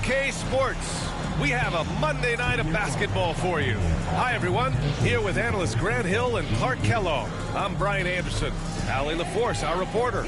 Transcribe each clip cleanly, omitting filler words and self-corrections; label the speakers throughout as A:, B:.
A: NBA2K Sports. We have a Monday night of basketball for you. Hi, everyone. Here with analysts Grant Hill and Clark Kellogg. I'm Brian Anderson. Allie LaForce, our reporter.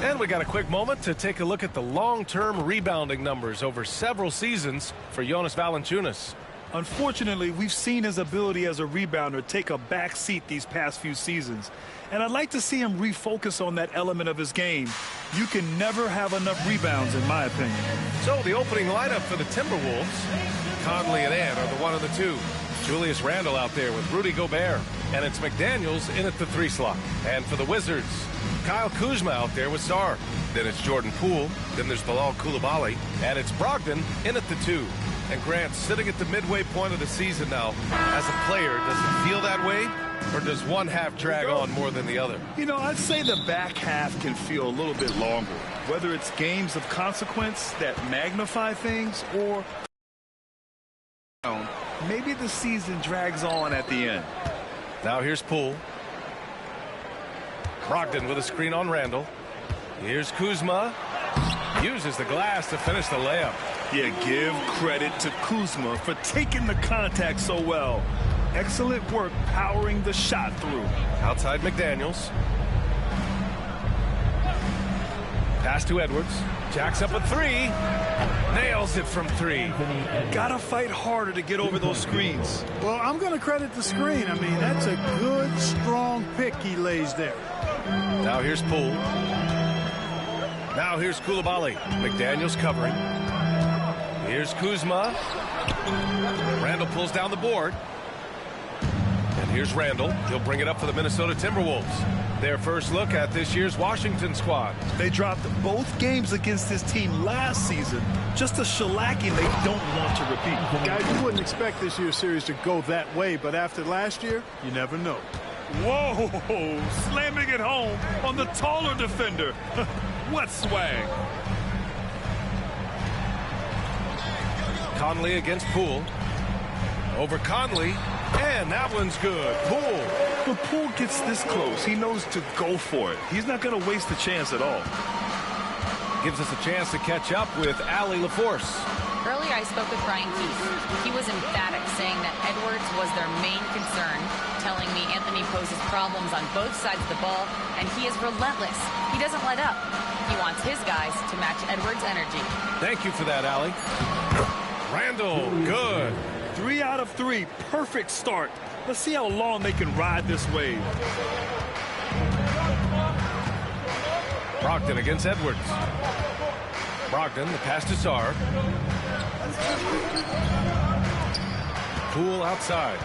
A: And we got a quick moment to take a look at the long-term rebounding numbers over several seasons for Jonas Valanciunas.
B: Unfortunately, we've seen his ability as a rebounder take a back seat these past few seasons. And I'd like to see him refocus on that element of his game. You can never have enough rebounds, in my opinion.
A: So the opening lineup for the Timberwolves, Conley and Ant are the 1 and the 2. Julius Randle out there with Rudy Gobert. And it's McDaniels in at the 3 slot. And for the Wizards, Kyle Kuzma out there with Sarr. Then it's Jordan Poole. Then there's Bilal Coulibaly. And it's Brogdon in at the 2. And Grant, sitting at the midway point of the season now, as a player, does it feel that way? Or does one half drag on more than the other?
B: You know, I'd say the back half can feel a little bit longer. Whether it's games of consequence that magnify things or maybe the season drags on at the end.
A: Now here's Poole. Brogdon with a screen on Randle. Here's Kuzma. Uses the glass to finish the layup.
B: Yeah, give credit to Kuzma for taking the contact so well. Excellent work powering the shot through.
A: Outside McDaniels. Pass to Edwards. Jacks up a 3. Nails it from 3.
B: Gotta fight harder to get over those screens.
C: Well, I'm going to credit the screen. I mean, that's a good, strong pick he lays there.
A: Now here's Poole. Now here's Coulibaly. McDaniels covering. Here's Kuzma. Randle pulls down the board. And here's Randle. He'll bring it up for the Minnesota Timberwolves. Their first look at this year's Washington squad.
B: They dropped both games against this team last season. Just a shellacking they don't want to repeat.
C: Guys, you wouldn't expect this year's series to go that way, but after last year, you never know.
B: Whoa, slamming it home on the taller defender. What swag.
A: Conley against Poole. Over Conley. And that one's good. Poole.
B: When Poole gets this close, he knows to go for it. He's not going to waste the chance at all.
A: Gives us a chance to catch up with Allie LaForce.
D: Earlier, I spoke with Brian Keith. He was emphatic, saying that Edwards was their main concern, telling me Anthony poses problems on both sides of the ball, and he is relentless. He doesn't let up. He wants his guys to match Edwards' energy.
A: Thank you for that, Allie. Randle, good.
B: 3 out of 3, perfect start. Let's see how long they can ride this wave.
A: Brogdon against Edwards. Brogdon, the pass to Sarr. Poole outside.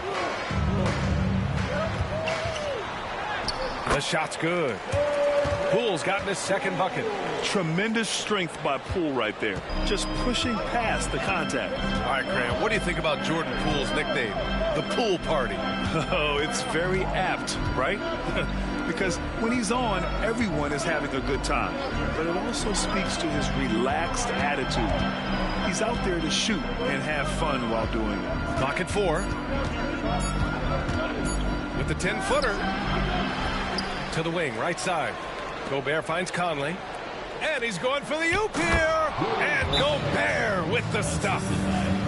A: The shot's good. Poole's gotten his second bucket.
B: Tremendous strength by Poole right there. Just pushing past the contact.
A: All right, Graham, what do you think about Jordan Poole's nickname, the Poole Party?
B: Oh, it's very apt, right? Because when he's on, everyone is having a good time. But it also speaks to his relaxed attitude. He's out there to shoot and have fun while doing it.
A: Clock at 4. With the 10-footer. To the wing, right side. Gobert finds Conley. And he's going for the oop here. And Gobert with the stuff.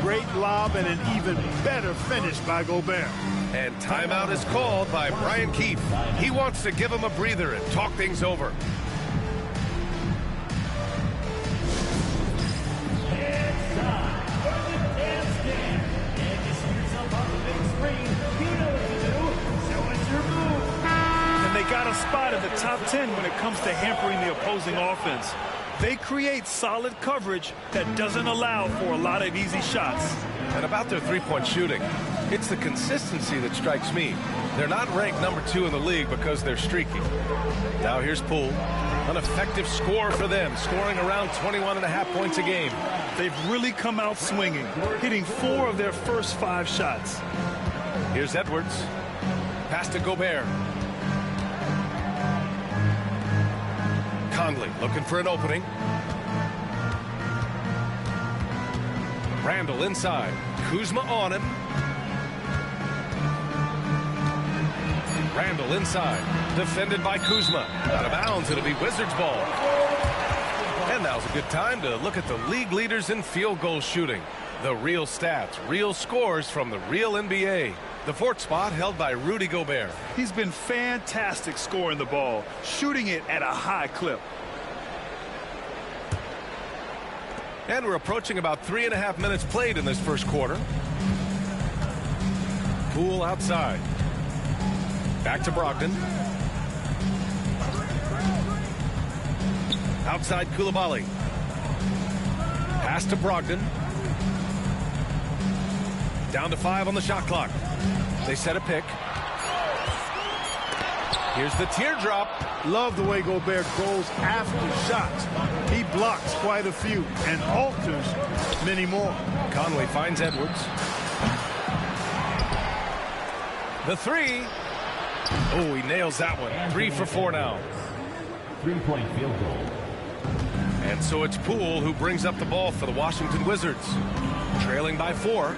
C: Great lob and an even better finish by Gobert.
A: And timeout is called by Brian Keith. He wants to give him a breather and talk things over.
B: Got a spot in the top 10 when it comes to hampering the opposing offense. They create solid coverage that doesn't allow for a lot of easy shots.
A: And about their three-point shooting, it's the consistency that strikes me. They're not ranked number 2 in the league because they're streaky. Now here's Poole. An effective score for them, scoring around 21.5 points a game.
B: They've really come out swinging, hitting 4 of their first 5 shots.
A: Here's Edwards. Pass to Gobert. Conley looking for an opening. Randle inside. Kuzma on him. Randle inside. Defended by Kuzma. Out of bounds. It'll be Wizards ball. And now's a good time to look at the league leaders in field goal shooting. The real stats, real scores from the real NBA. The fourth spot held by Rudy Gobert.
B: He's been fantastic scoring the ball, shooting it at a high clip.
A: And we're approaching about 3.5 minutes played in this first quarter. Poole outside. Back to Brogdon. Outside Coulibaly. Pass to Brogdon. Down to 5 on the shot clock. They set a pick. Here's the teardrop.
C: Love the way Gobert goes after shots. He blocks quite a few and alters many more.
A: Conley finds Edwards. The three. Oh, he nails that one. 3 for 4 now.
E: 3-point field goal.
A: And so it's Poole who brings up the ball for the Washington Wizards. Trailing by 4.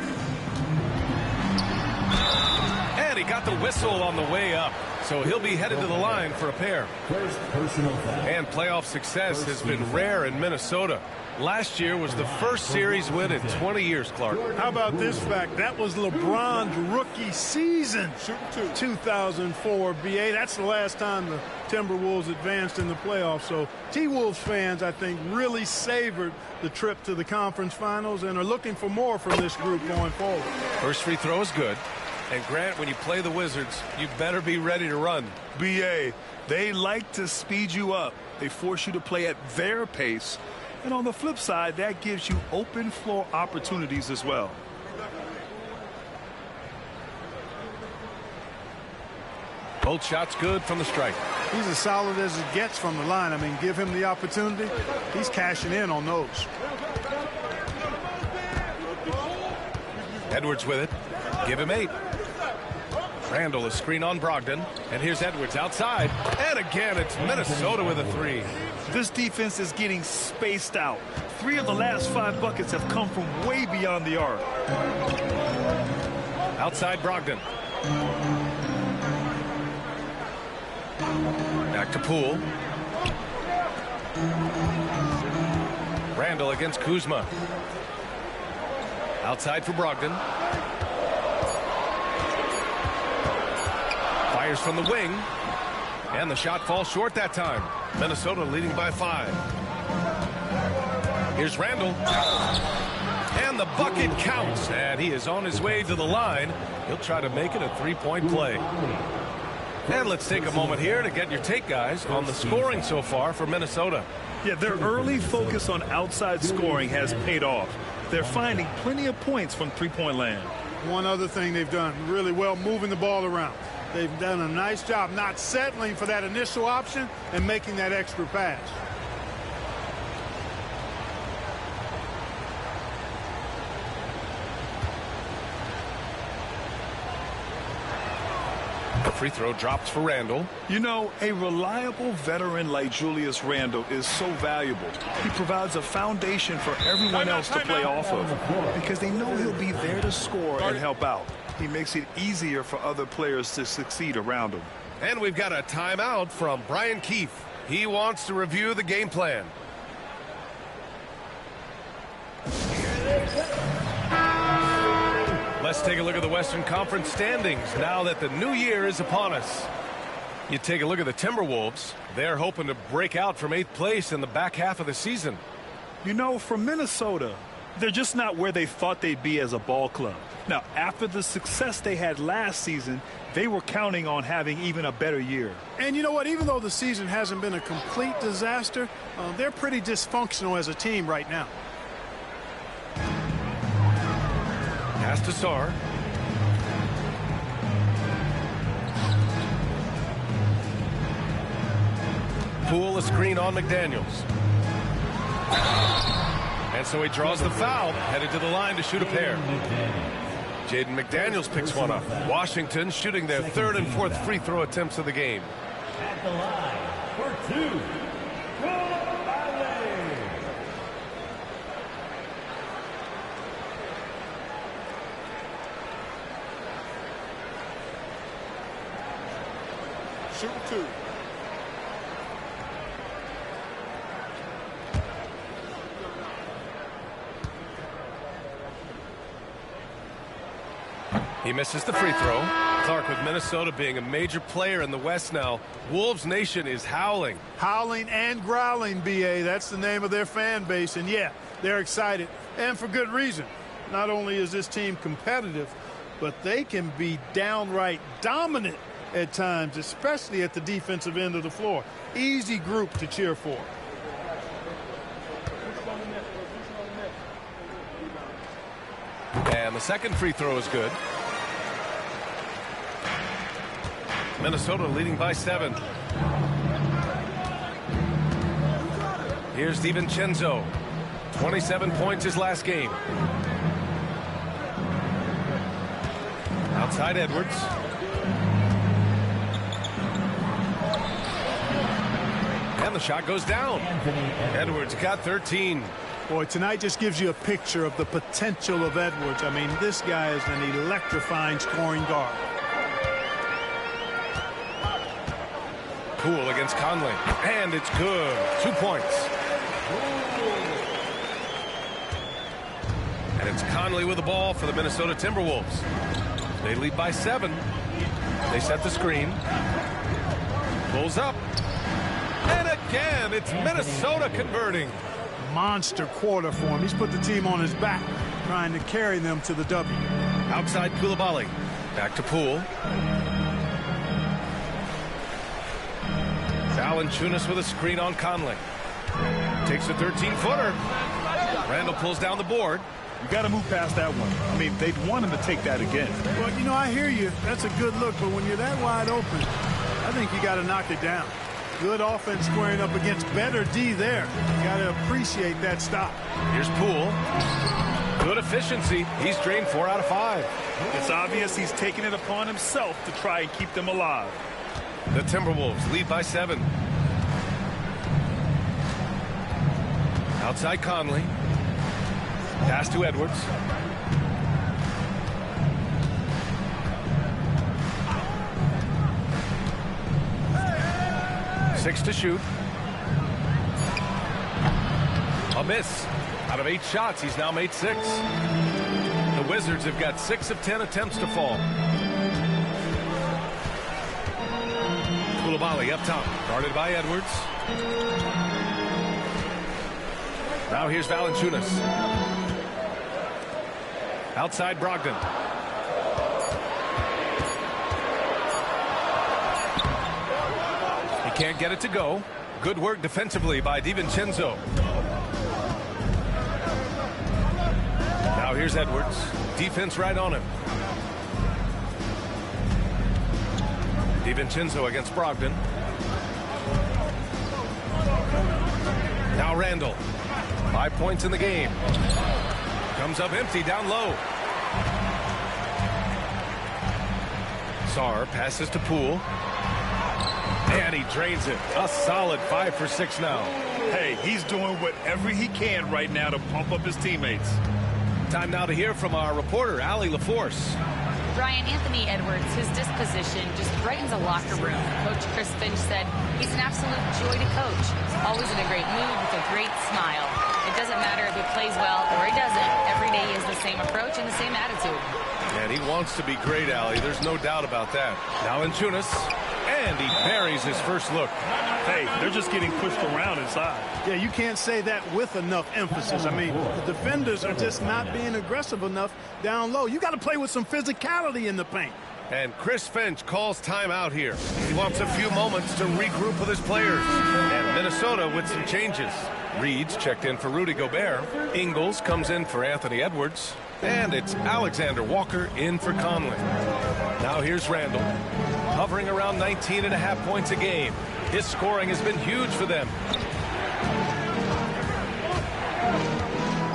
A: And he got the whistle on the way up. So he'll be headed to the line for a pair.
E: First personal foul.
A: And playoff success has been rare in Minnesota. Last year was the first series win in 20 years, Clark.
C: How about this fact? That was LeBron's rookie season. 2004 BA. That's the last time the Timberwolves advanced in the playoffs. So T-Wolves fans, I think, really savored the trip to the conference finals and are looking for more from this group going forward.
A: First free throw is good. And Grant, when you play the Wizards, you better be ready to run.
B: BA, they like to speed you up. They force you to play at their pace. And on the flip side, that gives you open floor opportunities as well.
A: Both shots good from the stripe.
C: He's as solid as it gets from the line. I mean, give him the opportunity. He's cashing in on those.
A: Edwards with it. Give him 8. Randall is screen on Brogdon. And here's Edwards outside. And again, it's Minnesota with a 3.
B: This defense is getting spaced out. 3 of the last 5 buckets have come from way beyond the arc.
A: Outside Brogdon. Back to Poole. Randall against Kuzma. Outside for Brogdon. Fires from the wing. And the shot falls short that time. Minnesota leading by 5. Here's Randall. And the bucket counts. And he is on his way to the line. He'll try to make it a 3-point play. And let's take a moment here to get your take, guys, on the scoring so far for Minnesota.
B: Yeah, their early focus on outside scoring has paid off. They're finding plenty of points from three-point land.
C: One other thing they've done really well, moving the ball around. They've done a nice job not settling for that initial option and making that extra pass.
A: The free throw drops for Randall.
B: You know, a reliable veteran like Julius Randle is so valuable. He provides a foundation for everyone else to play off of because they know he'll be there to score and help out. He makes it easier for other players to succeed around him.
A: And we've got a timeout from Brian Keefe. He wants to review the game plan. Let's take a look at the Western Conference standings now that the new year is upon us. You take a look at the Timberwolves. They're hoping to break out from 8th place in the back half of the season.
B: You know, for Minnesota, they're just not where they thought they'd be as a ball club. Now, after the success they had last season, they were counting on having even a better year.
C: And you know what? Even though the season hasn't been a complete disaster, they're pretty dysfunctional as a team right now.
A: Pass to Sarr. Poole a screen on McDaniels. And so he draws the foul, headed to the line to shoot a pair. Jaden McDaniels picks one up. Washington shooting their 3rd and 4th free throw attempts of the game.
E: At the line for 2.
C: Shoot 2.
A: He misses the free throw. Clark, with Minnesota being a major player in the West now, Wolves Nation is howling.
C: Howling and growling, B.A. That's the name of their fan base. And, yeah, they're excited. And for good reason. Not only is this team competitive, but they can be downright dominant at times, especially at the defensive end of the floor. Easy group to cheer for.
A: And the second free throw is good. Minnesota leading by 7. Here's DiVincenzo. 27 points his last game. Outside Edwards. And the shot goes down. Edwards got 13.
C: Boy, tonight just gives you a picture of the potential of Edwards. I mean, this guy is an electrifying scoring guard.
A: Poole against Conley. And it's good. 2 points. And it's Conley with the ball for the Minnesota Timberwolves. They lead by 7. They set the screen. Pulls up. And again, it's Minnesota converting.
C: Monster quarter for him. He's put the team on his back, trying to carry them to the W.
A: Outside Coulibaly. Back to Poole. Valanciunas with a screen on Conley. Takes a 13-footer. Randall pulls down the board.
B: You got to move past that one. I mean, they'd want him to take that again.
C: Well, you know, I hear you. That's a good look, but when you're that wide open, I think you got to knock it down. Good offense squaring up against better D there. You got to appreciate that stop.
A: Here's Poole. Good efficiency. He's drained 4 out of 5.
B: It's obvious he's taking it upon himself to try and keep them alive.
A: The Timberwolves lead by 7. Outside Conley. Pass to Edwards. Six to shoot. A miss. Out of 8 shots, he's now made 6. The Wizards have got 6 of 10 attempts to fall. Coulibaly up top, guarded by Edwards. Now here's Valanciunas. Outside Brogdon. He can't get it to go. Good work defensively by DiVincenzo. Now here's Edwards. Defense right on him. DiVincenzo against Brogdon. Now Randall. 5 points in the game. Comes up empty down low. Sarr passes to Poole. And he drains it. A solid 5 for 6 now.
B: Hey, he's doing whatever he can right now to pump up his teammates.
A: Time now to hear from our reporter, Allie LaForce.
D: Brian, Anthony Edwards, his disposition just brightens a locker room. Coach Chris Finch said he's an absolute joy to coach. Always in a great mood with a great smile. It doesn't matter if he plays well or he doesn't. Every day is the same approach and the same attitude.
A: And he wants to be great, Allie. There's no doubt about that. Valanciunas, and he buries his first look.
B: Hey, they're just getting pushed around inside.
C: Yeah, you can't say that with enough emphasis. I mean, the defenders are just not being aggressive enough down low. You got to play with some physicality in the paint.
A: And Chris Finch calls timeout here. He wants a few moments to regroup with his players. And Minnesota with some changes. Reed's checked in for Rudy Gobert. Ingles comes in for Anthony Edwards. And it's Alexander Walker in for Conley. Now here's Randall. Hovering around 19.5 points a game. His scoring has been huge for them.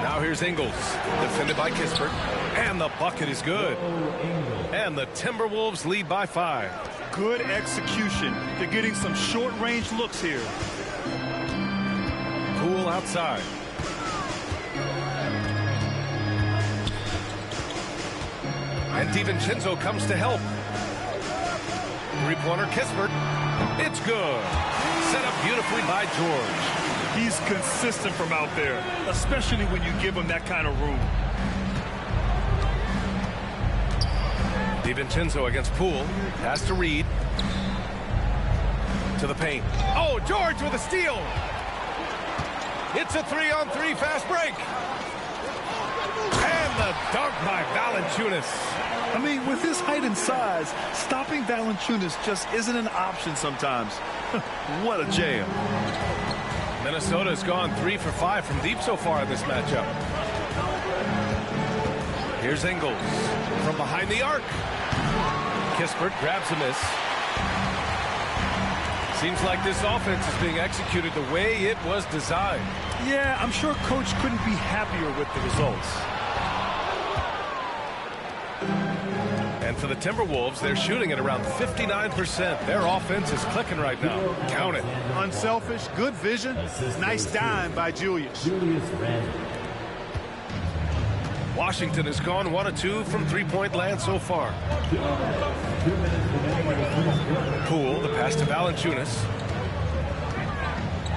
A: Now here's Ingles. Defended by Kispert. And the bucket is good. And the Timberwolves lead by 5.
B: Good execution. They're getting some short-range looks here.
A: Poole outside. And DiVincenzo comes to help. Three-pointer Kispert. It's good. Set up beautifully by George.
B: He's consistent from out there, especially when you give him that kind of room.
A: DiVincenzo against Poole. Pass to Reed. To the paint. Oh, George with a steal. It's a 3-on-3 fast break. And the dunk by Valanciunas.
B: I mean, with his height and size, stopping Valanciunas just isn't an option sometimes. What a jam.
A: Minnesota's gone 3 for 5 from deep so far in this matchup. Here's Ingles from behind the arc. Kispert grabs a miss. Seems like this offense is being executed the way it was designed.
B: Yeah, I'm sure Coach couldn't be happier with the results.
A: And for the Timberwolves, they're shooting at around 59%. Their offense is clicking right now. Count it.
C: Unselfish, good vision. Nice dime by Julius.
A: Washington has gone 1 of 2 from three-point land so far. Poole, the pass to Valanciunas.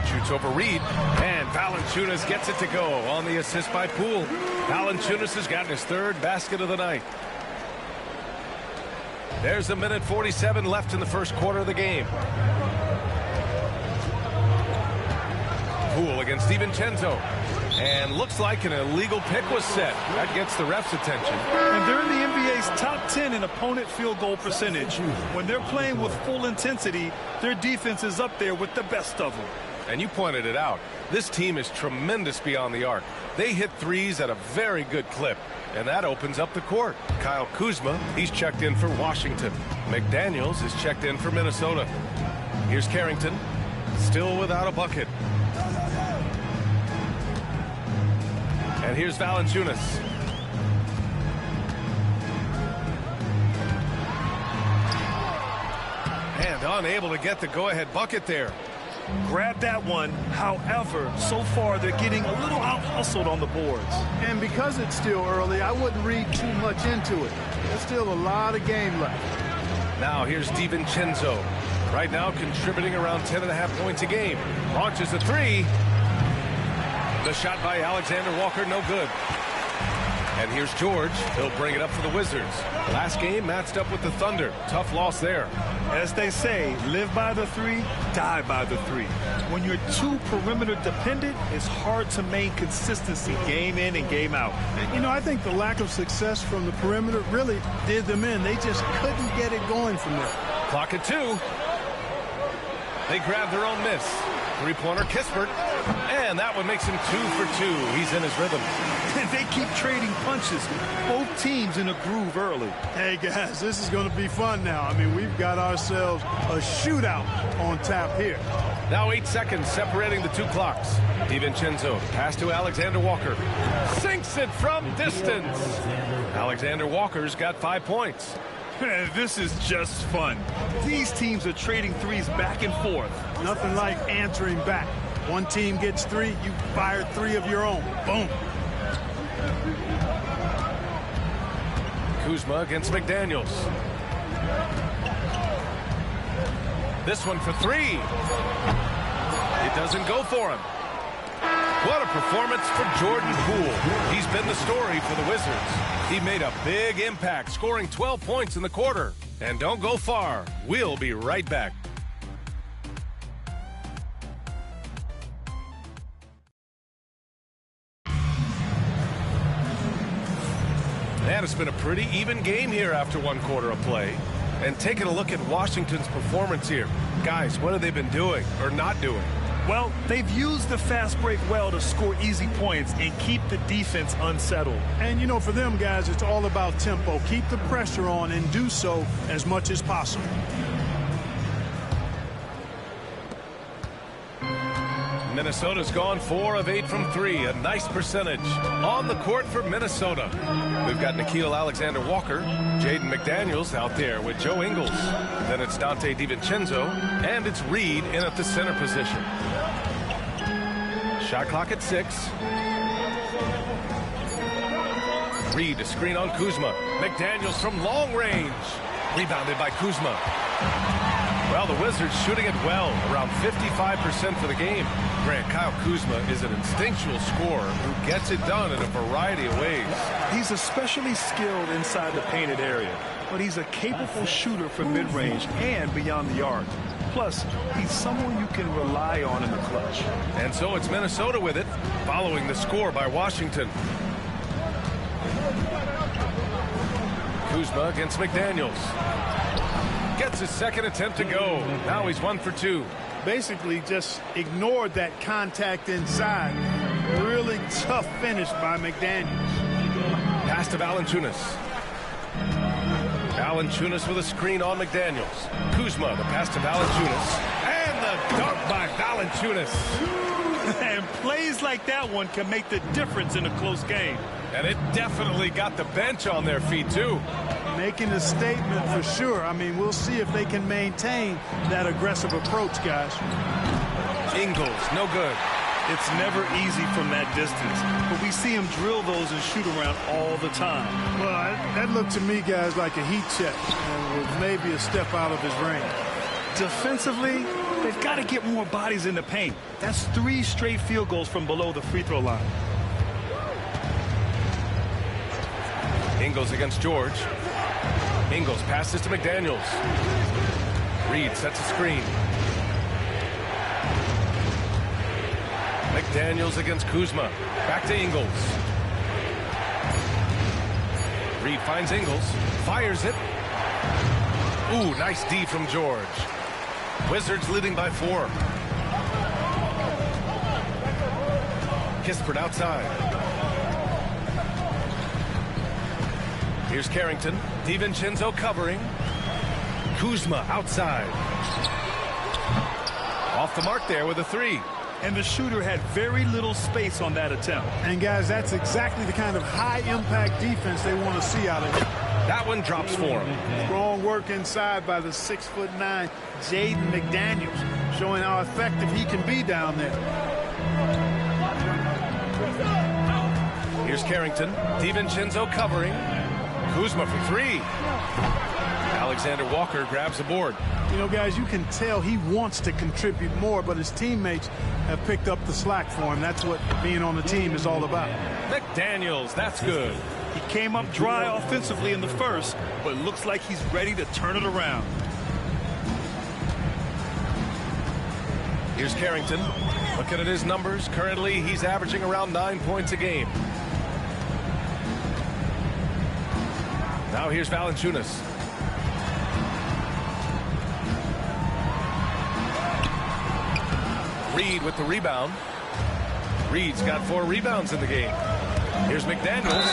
A: Shoots over Reed, and Valanciunas gets it to go on the assist by Poole. Valanciunas has gotten his 3rd basket of the night. There's 1:47 left in the first quarter of the game. Poole against DiVincenzo. And looks like an illegal pick was set. That gets the ref's attention.
B: And they're in the NBA's top 10 in opponent field goal percentage. When they're playing with full intensity, their defense is up there with the best of them.
A: And you pointed it out. This team is tremendous beyond the arc. They hit threes at a very good clip. And that opens up the court. Kyle Kuzma, he's checked in for Washington. McDaniels is checked in for Minnesota. Here's Carrington, still without a bucket. And here's Valanciunas. And unable to get the go-ahead bucket there.
B: Grab that one. However, so far they're getting a little out-hustled on the boards.
C: And because it's still early, I wouldn't read too much into it. There's still a lot of game left.
A: Now here's DiVincenzo. Right now contributing around 10.5 points a game. Launches a 3. The shot by Alexander Walker, no good. And here's George. He'll bring it up for the Wizards. Last game matched up with the Thunder. Tough loss there.
B: As they say, live by the 3, die by the 3. When you're too perimeter dependent, it's hard to maintain consistency game in and game out.
C: You know, I think the lack of success from the perimeter really did them in. They just couldn't get it going from there.
A: Clock at 2. They grab their own miss. Three-pointer Kispert. And that one makes him 2 for 2. He's in his rhythm.
B: They keep trading punches. Both teams in a groove early.
C: Hey, guys, this is going to be fun now. I mean, we've got ourselves a shootout on tap here.
A: Now 8 seconds separating the 2 clocks. DiVincenzo, pass to Alexander Walker. Sinks it from distance. Alexander Walker's got 5 points.
B: This is just fun. These teams are trading threes back and forth.
C: Nothing like answering back. One team gets 3, you fire 3 of your own. Boom.
A: Kuzma against McDaniels. This one for 3. It doesn't go for him. What a performance for Jordan Poole. He's been the story for the Wizards. He made a big impact, scoring 12 points in the quarter. And don't go far. We'll be right back. And it's been a pretty even game here after 1 quarter of play. And taking a look at Washington's performance here. Guys, what have they been doing or not doing?
B: Well, they've used the fast break well to score easy points and keep the defense unsettled.
C: And, you know, for them, guys, it's all about tempo. Keep the pressure on and do so as much as possible.
A: Minnesota's gone 4 of 8 from 3, a nice percentage. On the court for Minnesota, we've got Nickeil Alexander-Walker, Jaden McDaniels out there with Joe Ingles. Then it's Dante DiVincenzo, and it's Reed in at the center position. Shot clock at 6. Reed, a screen on Kuzma. McDaniels from long range. Rebounded by Kuzma. Well, the Wizards shooting it well, around 55% for the game. Grant, Kyle Kuzma is an instinctual scorer who gets it done in a variety of ways.
B: He's especially skilled inside the painted area, but he's a capable shooter from mid-range and beyond the arc. Plus, he's someone you can rely on in the clutch.
A: And so it's Minnesota with it, following the score by Washington. Kuzma against McDaniels. Gets his second attempt to go. Now he's 1 for 2.
C: Basically just ignored that contact inside. Really tough finish by McDaniels.
A: Pass to Valanciunas. Valanciunas with a screen on McDaniels. Kuzma, the pass to Valanciunas. And the dunk by Valanciunas.
B: And plays like that one can make the difference in a close game.
A: And it definitely got the bench on their feet, too.
C: Making a statement for sure. I mean, we'll see if they can maintain that aggressive approach, guys.
A: Ingles, no good.
B: It's never easy from that distance, but we see him drill those and shoot around all the time.
C: Well, that looked to me, guys, like a heat check and was maybe a step out of his range.
B: Defensively, they've got to get more bodies in the paint. That's 3 straight field goals from below the free throw line.
A: Ingles against George. Ingles passes to McDaniels. Reed sets a screen. McDaniels against Kuzma. Back to Ingles. Reed finds Ingles. Fires it. Ooh, nice D from George. Wizards leading by 4. Kispert outside. Here's Carrington. DiVincenzo covering. Kuzma outside. Off the mark there with a 3.
B: And the shooter had very little space on that attempt.
C: And, guys, that's exactly the kind of high-impact defense they want to see out of him.
A: That one drops for him. Strong
C: work inside by the 6'9" Jaden McDaniels, showing how effective he can be down there.
A: Here's Carrington. DiVincenzo covering. Kuzma for 3. Alexander Walker grabs the board.
C: You know, guys, you can tell he wants to contribute more, but his teammates have picked up the slack for him. That's what being on the team is all about.
A: McDaniels, that's good.
B: He came up dry offensively in the first, but looks like he's ready to turn it around.
A: Here's Carrington. Looking at his numbers. Currently, he's averaging around 9 points a game. Now here's Valanciunas. Reed with the rebound. Reed's got 4 rebounds in the game. Here's McDaniels.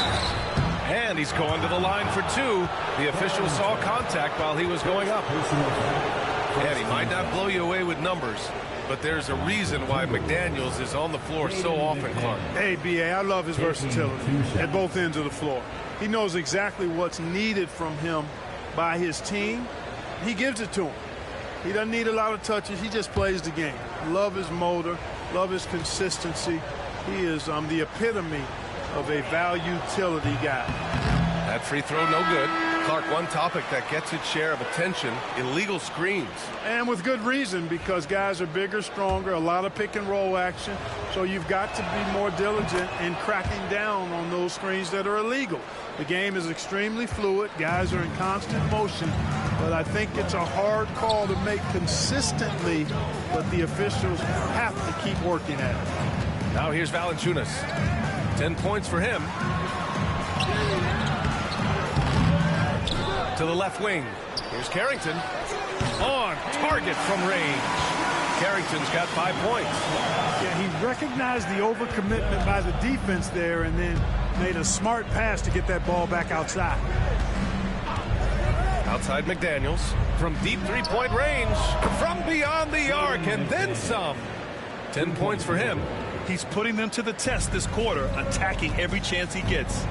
A: And he's going to the line for 2. The official saw contact while he was going up. And he might not blow you away with numbers, but there's a reason why McDaniels is on the floor so often, Clark.
C: Hey, B.A., I love his versatility at both ends of the floor. He knows exactly what's needed from him by his team. He gives it to him. He doesn't need a lot of touches. He just plays the game. Love his motor. Love his consistency. He is the epitome of a value-utility guy.
A: That free throw, no good. Clark, one topic that gets its share of attention, illegal screens.
C: And with good reason, because guys are bigger, stronger, a lot of pick-and-roll action. So you've got to be more diligent in cracking down on those screens that are illegal. The game is extremely fluid. Guys are in constant motion. But I think it's a hard call to make consistently, but the officials have to keep working at it.
A: Now here's Valanciunas. 10 points for him. To the left wing. Here's Carrington. On target from range. Carrington's got 5 points.
C: Yeah, he recognized the overcommitment by the defense there and then made a smart pass to get that ball back outside.
A: Outside McDaniels from deep three-point range, from beyond the arc, and then some. 10 points for him.
B: He's putting them to the test this quarter, attacking every chance he gets.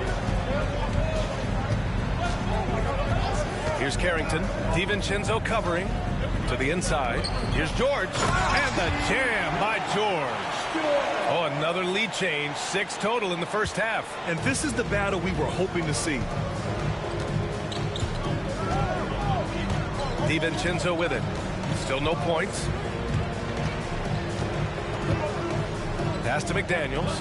A: Here's Carrington. DiVincenzo covering to the inside. Here's George. And the jam by George. Oh, another lead change. 6 total in the first half.
B: And this is the battle we were hoping to see.
A: DiVincenzo with it. Still no points. Pass to McDaniels.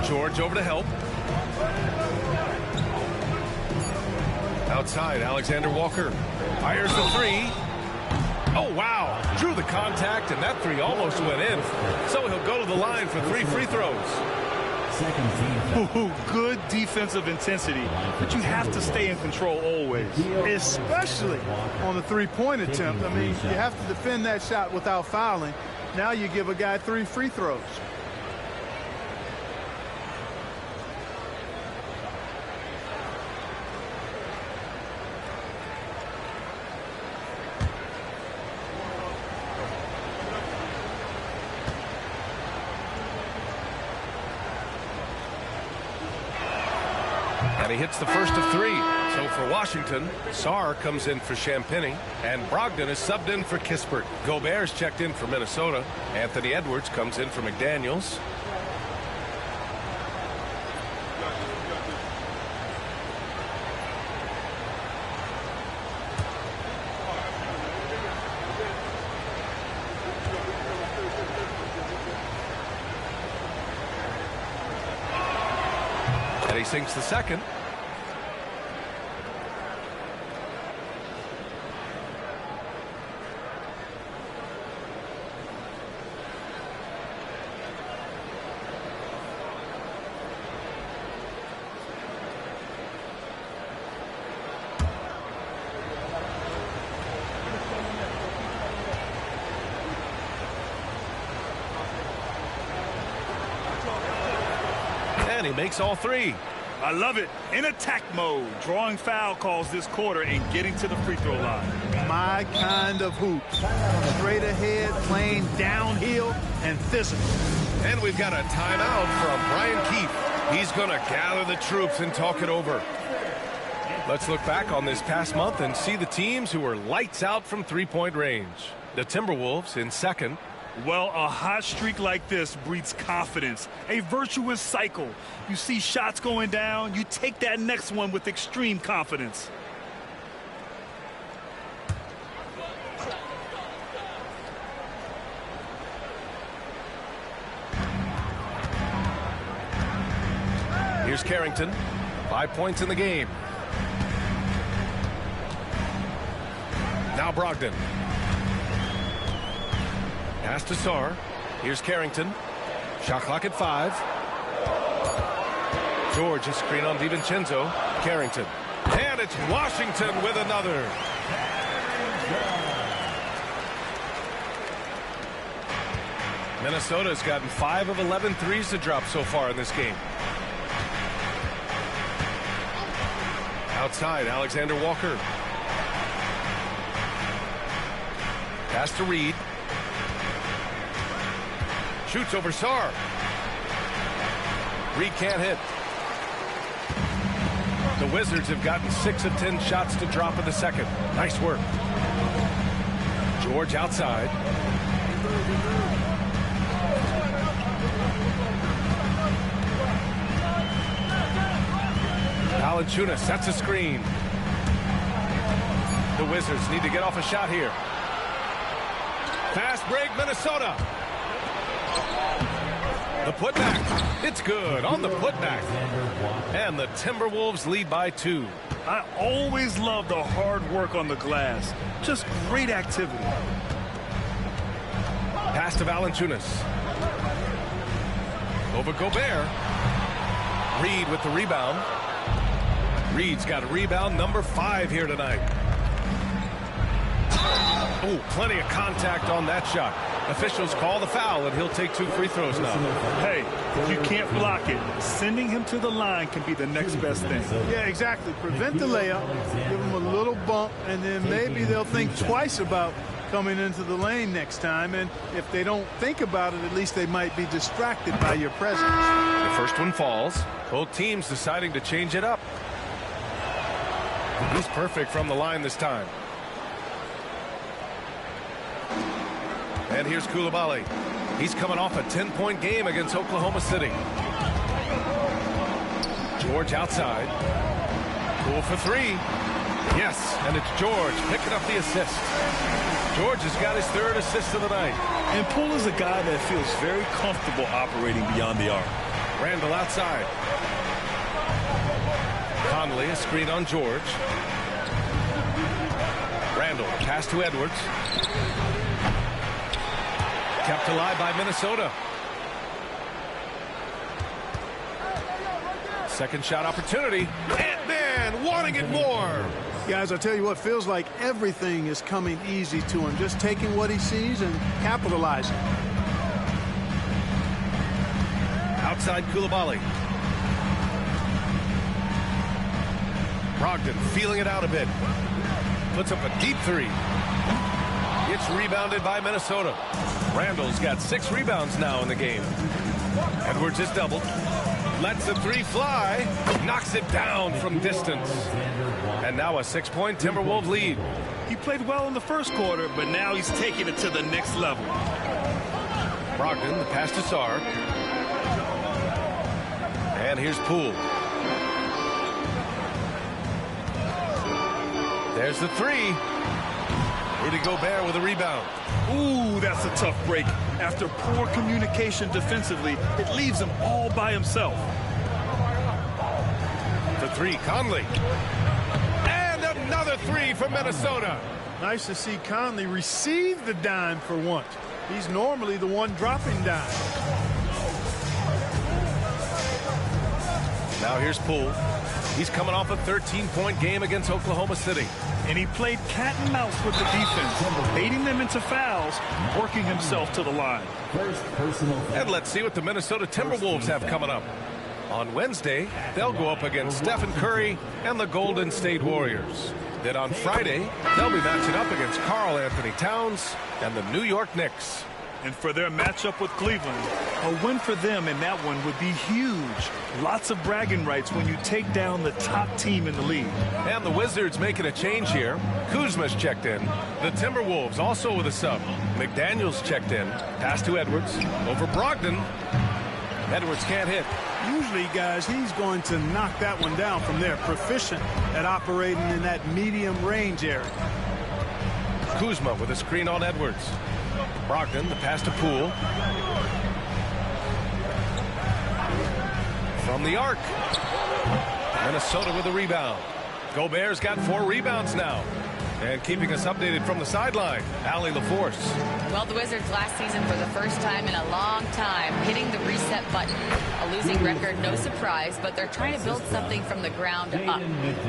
A: George over to help. Outside, Alexander Walker fires the three. Oh, wow. Drew the contact, and that three almost went in. So he'll go to the line for 3 free throws.
B: Ooh, good defensive intensity, but you have to stay in control always.
C: Especially on the three-point attempt. I mean, you have to defend that shot without fouling. Now you give a guy 3 free throws.
A: And he hits the first of 3. So for Washington, Sarr comes in for Champagny, and Brogdon is subbed in for Kispert. Gobert's checked in for Minnesota. Anthony Edwards comes in for McDaniels. And he sinks the second. And he makes all 3.
B: I love it. In attack mode, drawing foul calls this quarter and getting to the free throw line.
C: My kind of hoop. Straight ahead, playing downhill, and physical.
A: And we've got a timeout from Brian Keefe. He's going to gather the troops and talk it over. Let's look back on this past month and see the teams who were lights out from three-point range. The Timberwolves in second.
B: Well, a hot streak like this breeds confidence, a virtuous cycle. You see shots going down, you take that next one with extreme confidence.
A: Here's Carrington. 5 points in the game. Now Brogdon. Pass to Sarr. Here's Carrington. Shot clock at 5. George, a screen on DiVincenzo. Carrington. And it's Washington with another. Minnesota's gotten 5 of 11 threes to drop so far in this game. Outside, Alexander Walker. Pass to Reed. Shoots over Sarr. Reed can't hit. The Wizards have gotten 6 of 10 shots to drop in the second. Nice work. George outside. Valanciunas sets a screen. The Wizards need to get off a shot here. Fast break, Minnesota. The putback. It's good on the putback. And the Timberwolves lead by 2.
B: I always love the hard work on the glass. Just great activity.
A: Pass to Valanciunas. Over Gobert. Reed with the rebound. Reed's got a rebound number 5 here tonight. Oh, plenty of contact on that shot. Officials call the foul, and he'll take 2 free throws now.
B: Hey, if you can't block it, sending him to the line can be the next best thing.
C: Yeah, exactly. Prevent the layup, give them a little bump, and then maybe they'll think twice about coming into the lane next time. And if they don't think about it, at least they might be distracted by your presence.
A: The first one falls. Both teams deciding to change it up. He's perfect from the line this time. And here's Coulibaly. He's coming off a 10-point game against Oklahoma City. George outside. Cool for 3. Yes, and it's George picking up the assist. George has got his third assist of the night.
B: And Poole is a guy that feels very comfortable operating beyond the arc.
A: Randall outside. Conley, a screen on George. Randall, pass to Edwards. Kept alive by Minnesota. Second shot opportunity. Ant-Man wanting it more.
C: Guys, I tell you what, feels like everything is coming easy to him. Just taking what he sees and capitalizing.
A: Outside Koulibaly. Brogdon feeling it out a bit. Puts up a deep three. It's rebounded by Minnesota. Randall's got 6 rebounds now in the game. Edwards is doubled. Lets the three fly. Knocks it down from distance. And now a 6-point Timberwolves lead.
B: He played well in the first quarter, but now he's taking it to the next level.
A: Brogdon, the pass to Sarr. And here's Poole. There's the three. Rudy Gobert with a rebound.
B: Ooh, that's a tough break. After poor communication defensively, it leaves him all by himself.
A: The three, Conley. And another three from Minnesota.
C: Nice to see Conley receive the dime for once. He's normally the one dropping dimes.
A: Now here's Poole. He's coming off a 13-point game against Oklahoma City.
B: And he played cat and mouse with the defense, baiting them into fouls, working himself to the line.
A: And let's see what the Minnesota Timberwolves have coming up. On Wednesday, they'll go up against Stephen Curry and the Golden State Warriors. Then on Friday, they'll be matching up against Karl Anthony Towns and the New York Knicks.
B: And for their matchup with Cleveland, a win for them in that one would be huge. Lots of bragging rights when you take down the top team in the league.
A: And the Wizards making a change here. Kuzma's checked in. The Timberwolves also with a sub. McDaniels checked in. Pass to Edwards. Over Brogdon. Edwards can't hit.
C: Usually, guys, he's going to knock that one down from there. Proficient at operating in that medium range area.
A: Kuzma with a screen on Edwards. Brogdon, the pass to Poole. From the arc. Minnesota with a rebound. Gobert's got 4 rebounds now. And keeping us updated from the sideline, Allie LaForce.
D: Well, the Wizards last season, for the first time in a long time, hitting the reset button. A losing record, no surprise, but they're trying to build something from the ground up.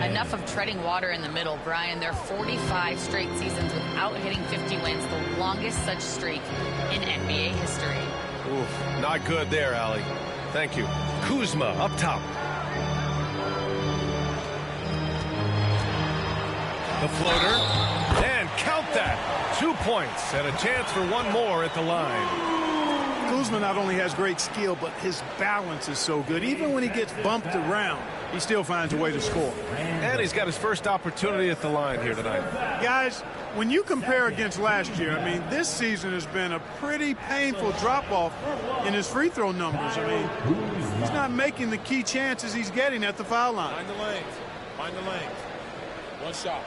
D: Enough of treading water in the middle, Brian. They're 45 straight seasons without hitting 50 wins, the longest such streak in NBA history.
A: Oof, not good there, Allie. Thank you. Kuzma up top. The floater, and count that. 2 points and a chance for one more at the line.
C: Kuzma not only has great skill, but his balance is so good. Even when he gets bumped around, he still finds a way to score.
A: And he's got his first opportunity at the line here tonight.
C: Guys, when you compare against last year, I mean, this season has been a pretty painful drop-off in his free throw numbers. I mean, he's not making the key chances he's getting at the foul line.
F: Find the lanes. Find the lanes. One shot.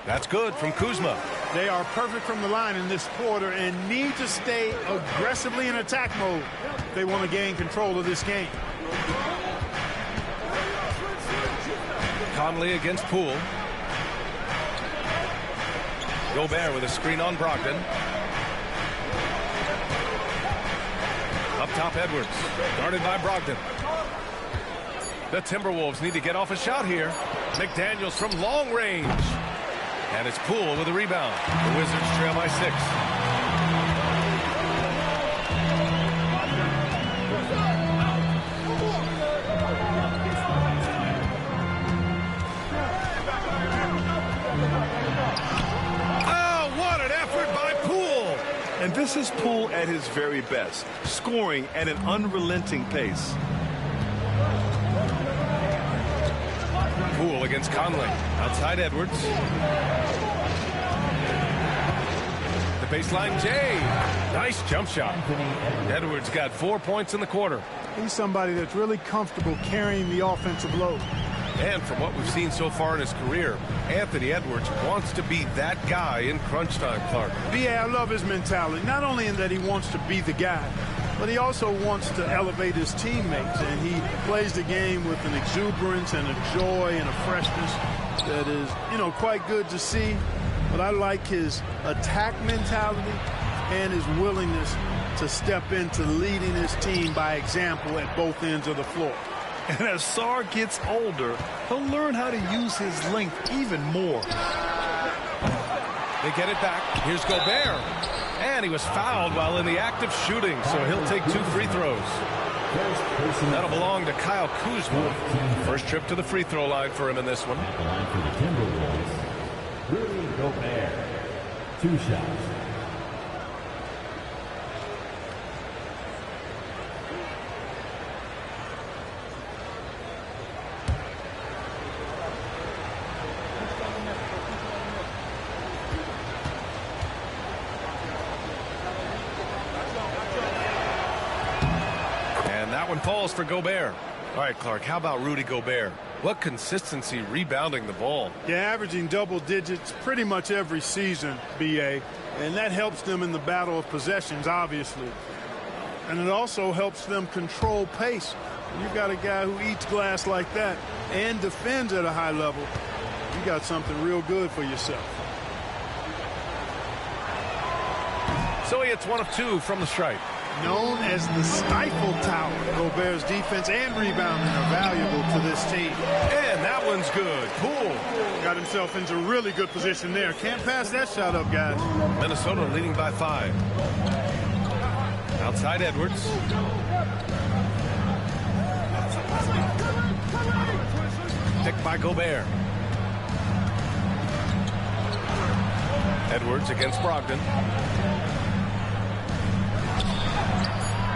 A: That's good from Kuzma.
C: They are perfect from the line in this quarter and need to stay aggressively in attack mode if they want to gain control of this game.
A: Conley against Poole. Gobert with a screen on Brogdon. Up top, Edwards. Guarded by Brogdon. The Timberwolves need to get off a shot here. McDaniels from long range. And it's Poole with a rebound. The Wizards trail by 6. Oh, what an effort by Poole!
B: And this is Poole at his very best, scoring at an unrelenting pace.
A: Poole against Conley. Outside Edwards. The baseline, Jay. Nice jump shot. Edwards got 4 points in the quarter.
C: He's somebody that's really comfortable carrying the offensive load.
A: And from what we've seen so far in his career, Anthony Edwards wants to be that guy in crunch time, Clark.
C: B.A., I love his mentality. Not only in that he wants to be the guy, but he also wants to elevate his teammates. And he plays the game with an exuberance and a joy and a freshness that is, quite good to see. But I like his attack mentality and his willingness to step into leading his team by example at both ends of the floor.
B: And as Sarr gets older, he'll learn how to use his length even more.
A: They get it back. Here's Gobert. And he was fouled while in the act of shooting, so he'll take 2 free throws. That'll belong to Kyle Kuzma. First trip to the free throw line for him in this one.
E: At the line for the Timberwolves, Rudy Gobert. 2 shots.
A: Falls for Gobert. All right, Clark, how about Rudy Gobert? What consistency rebounding the ball.
C: Yeah, averaging double digits pretty much every season, B.A., and that helps them in the battle of possessions, obviously. And it also helps them control pace. When you've got a guy who eats glass like that and defends at a high level, you got something real good for yourself.
A: So he hits 1 of 2 from the stripe.
C: Known as the Stifle Tower, Gobert's defense and rebounding are valuable to this team.
A: And that one's good. Poole
C: got himself into really good position there. Can't pass that shot up, guys.
A: Minnesota leading by 5. Outside Edwards. Picked by Gobert. Edwards against Brogdon.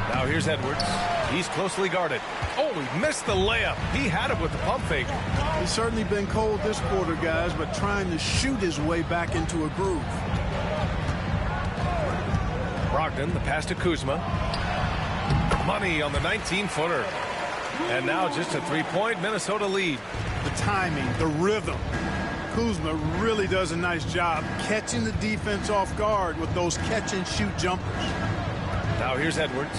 A: Now here's Edwards. He's closely guarded. Oh, he missed the layup. He had it with the pump fake.
C: He's certainly been cold this quarter, guys, but trying to shoot his way back into a groove.
A: Brogdon, the pass to Kuzma. Money on the 19-footer. And now just a 3-point Minnesota lead.
C: The timing, the rhythm. Kuzma really does a nice job catching the defense off guard with those catch-and-shoot jumpers.
A: Now here's Edwards.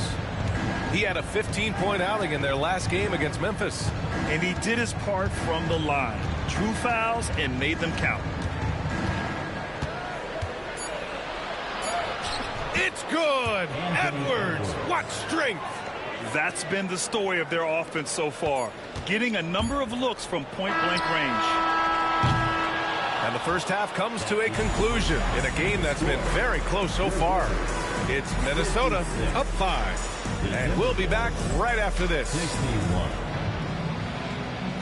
A: He had a 15-point outing in their last game against Memphis.
B: And he did his part from the line. Drew fouls and made them count.
A: It's good! Edwards, what strength!
B: That's been the story of their offense so far. Getting a number of looks from point-blank range.
A: And the first half comes to a conclusion in a game that's been very close so far. It's Minnesota up 5. And we'll be back right after this.
E: 61.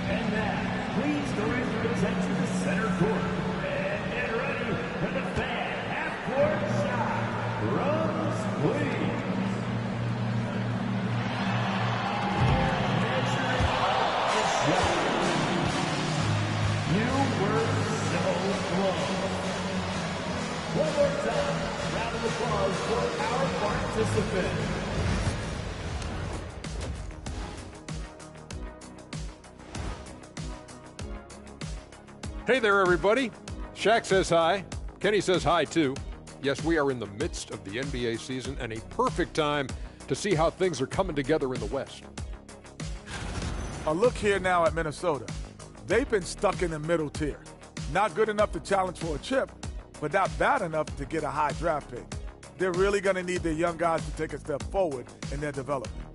E: And now, please direct your attention to center court. And get ready for the fan half-court shot. Runs, please. You were so close. One more time, round of applause for our participants.
G: Hey there, everybody. Shaq says hi. Kenny says hi, too. Yes, we are in the midst of the NBA season and a perfect time to see how things are coming together in the West.
H: A look here now at Minnesota. They've been stuck in the middle tier. Not good enough to challenge for a chip, but not bad enough to get a high draft pick. They're really going to need their young guys to take a step forward in their development.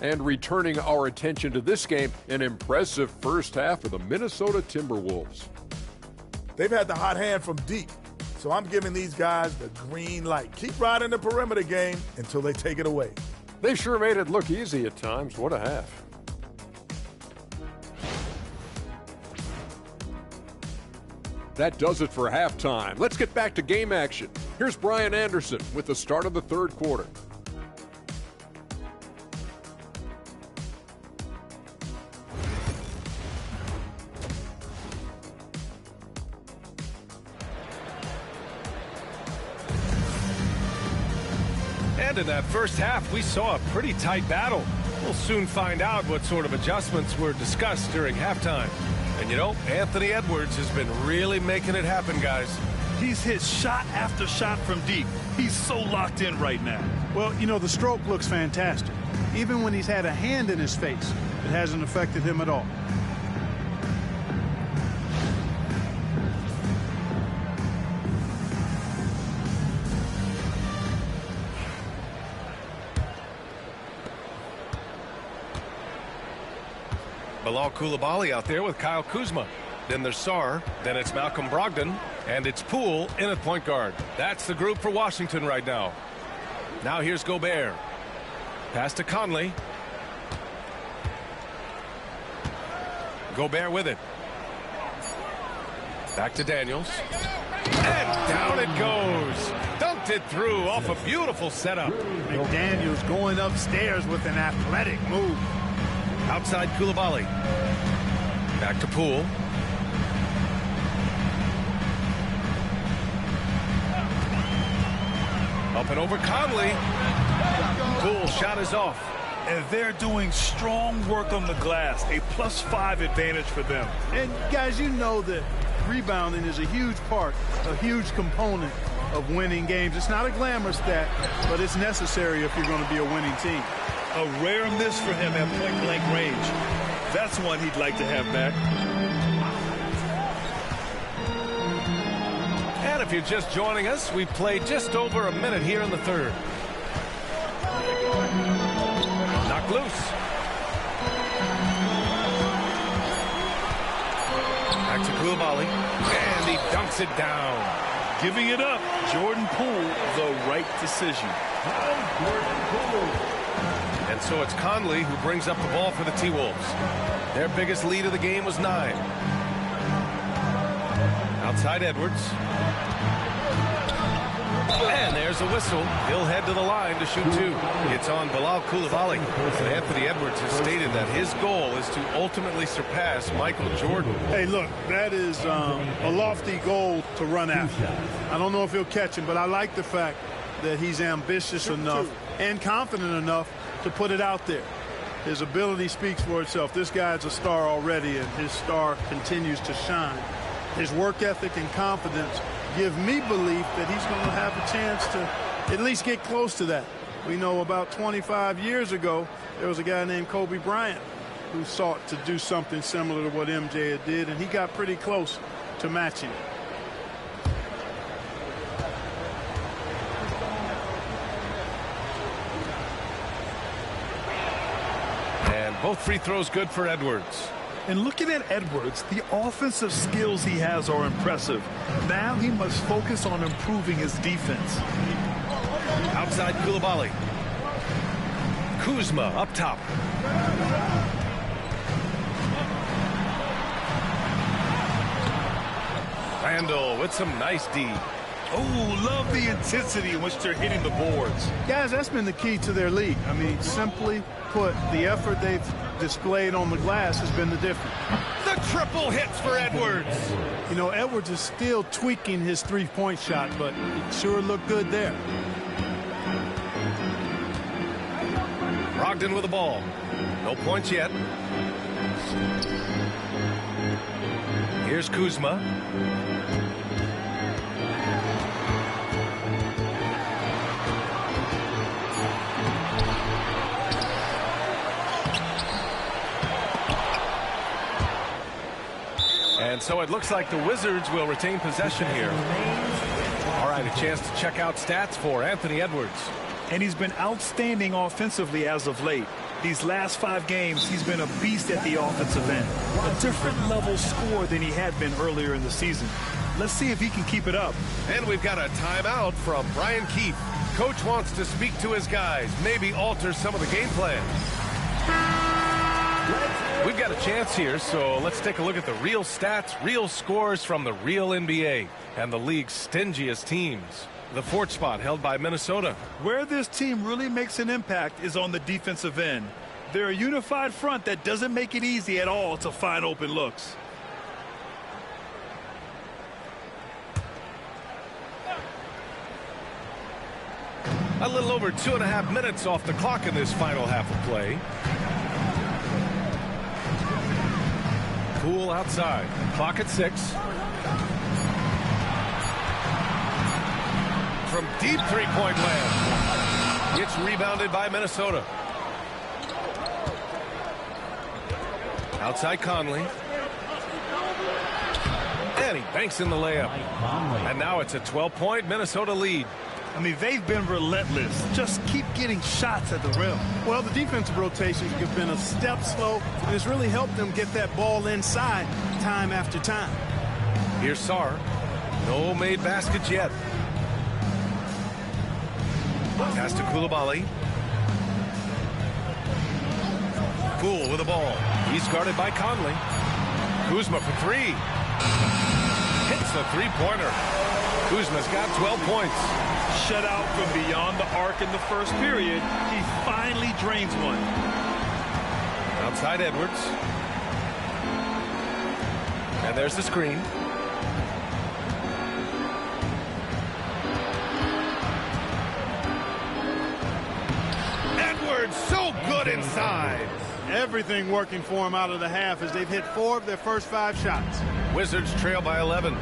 G: And returning our attention to this game, an impressive first half of the Minnesota Timberwolves.
H: They've had the hot hand from deep, so I'm giving these guys the green light. Keep riding the perimeter game until they take it away.
G: They sure made it look easy at times. What a half. That does it for halftime. Let's get back to game action. Here's Brian Anderson with the start of the third quarter.
A: And in that first half, we saw a pretty tight battle. We'll soon find out what sort of adjustments were discussed during halftime. And you know, Anthony Edwards has been really making it happen, guys.
B: He's hit shot after shot from deep. He's so locked in right now.
C: Well, you know, the stroke looks fantastic. Even when he's had a hand in his face, it hasn't affected him at all.
A: Bilal Coulibaly out there with Kyle Kuzma. Then there's Sarr. Then it's Malcolm Brogdon. And it's Poole in at point guard. That's the group for Washington right now. Now here's Gobert. Pass to Conley. Gobert with it. Back to Daniels. And down it goes. Dunked it through off a beautiful setup.
C: McDaniels going upstairs with an athletic move.
A: Outside Coulibaly. Back to Poole. Up and over Conley. Poole shot is off.
B: And they're doing strong work on the glass. A +5 advantage for them.
C: And guys, you know that rebounding is a huge part, a huge component of winning games. It's not a glamour stat, but it's necessary if you're going to be a winning team.
B: A rare miss for him at point-blank range. That's one he'd like to have back.
A: And if you're just joining us, we've played just over a minute here in the third. Knocked loose. Back to Coulibaly. And he dunks it down.
B: Giving it up. Jordan Poole, the right decision.
A: And so it's Conley who brings up the ball for the T-Wolves. Their biggest lead of the game was 9. Outside Edwards. And there's a whistle. He'll head to the line to shoot 2. It's on Bilal Coulibaly. And Anthony Edwards has stated that his goal is to ultimately surpass Michael Jordan.
C: Hey, look, that is a lofty goal to run after. I don't know if he'll catch him, but I like the fact that he's ambitious enough and confident enough to put it out there. His ability speaks for itself. This guy's a star already, and his star continues to shine. His work ethic and confidence give me belief that he's going to have a chance to at least get close to that. We know about 25 years ago, there was a guy named Kobe Bryant who sought to do something similar to what MJ did, and he got pretty close to matching it.
A: And both free throws good for Edwards.
B: And looking at Edwards, the offensive skills he has are impressive. Now he must focus on improving his defense.
A: Outside Coulibaly. Kuzma up top. Randall with some nice D.
B: Oh, love the intensity in which they're hitting the boards.
C: Guys, that's been the key to their lead. I mean, simply put, the effort they've displayed on the glass has been the difference.
A: The triple hits for Edwards.
C: You know, Edwards is still tweaking his three-point shot, but it sure looked good there.
A: Brogdon with the ball. No points yet. Here's Kuzma. And so it looks like the Wizards will retain possession here. All right, a chance to check out stats for Anthony Edwards.
B: And he's been outstanding offensively as of late. These last 5 games, he's been a beast at the offensive end. A different level score than he had been earlier in the season. Let's see if he can keep it up.
A: And we've got a timeout from Brian Keefe. Coach wants to speak to his guys, maybe alter some of the game plan. We've got a chance here, so let's take a look at the real stats, real scores from the real NBA and the league's stingiest teams. The 4th spot held by Minnesota.
B: Where this team really makes an impact is on the defensive end. They're a unified front that doesn't make it easy at all to find open looks.
A: A little over 2.5 minutes off the clock in this final half of play. Poole outside. Clock at 6. From deep three-point land. It's rebounded by Minnesota. Outside Conley. And he banks in the layup. And now it's a 12-point Minnesota lead.
B: I mean, they've been relentless. Just keep getting shots at the rim.
C: Well, the defensive rotations have been a step slow, and it's really helped them get that ball inside time after time.
A: Here's Sarr. No made baskets yet. Pass to Coulibaly. Poole with the ball. He's guarded by Conley. Kuzma for 3. Hits the three-pointer. Kuzma's got 12 points.
B: Shut out from beyond the arc in the first period. He finally drains one.
A: Outside Edwards. And there's the screen. Edwards so good inside.
C: Everything working for him out of the half as they've hit 4 of their first 5 shots.
A: Wizards trail by 11.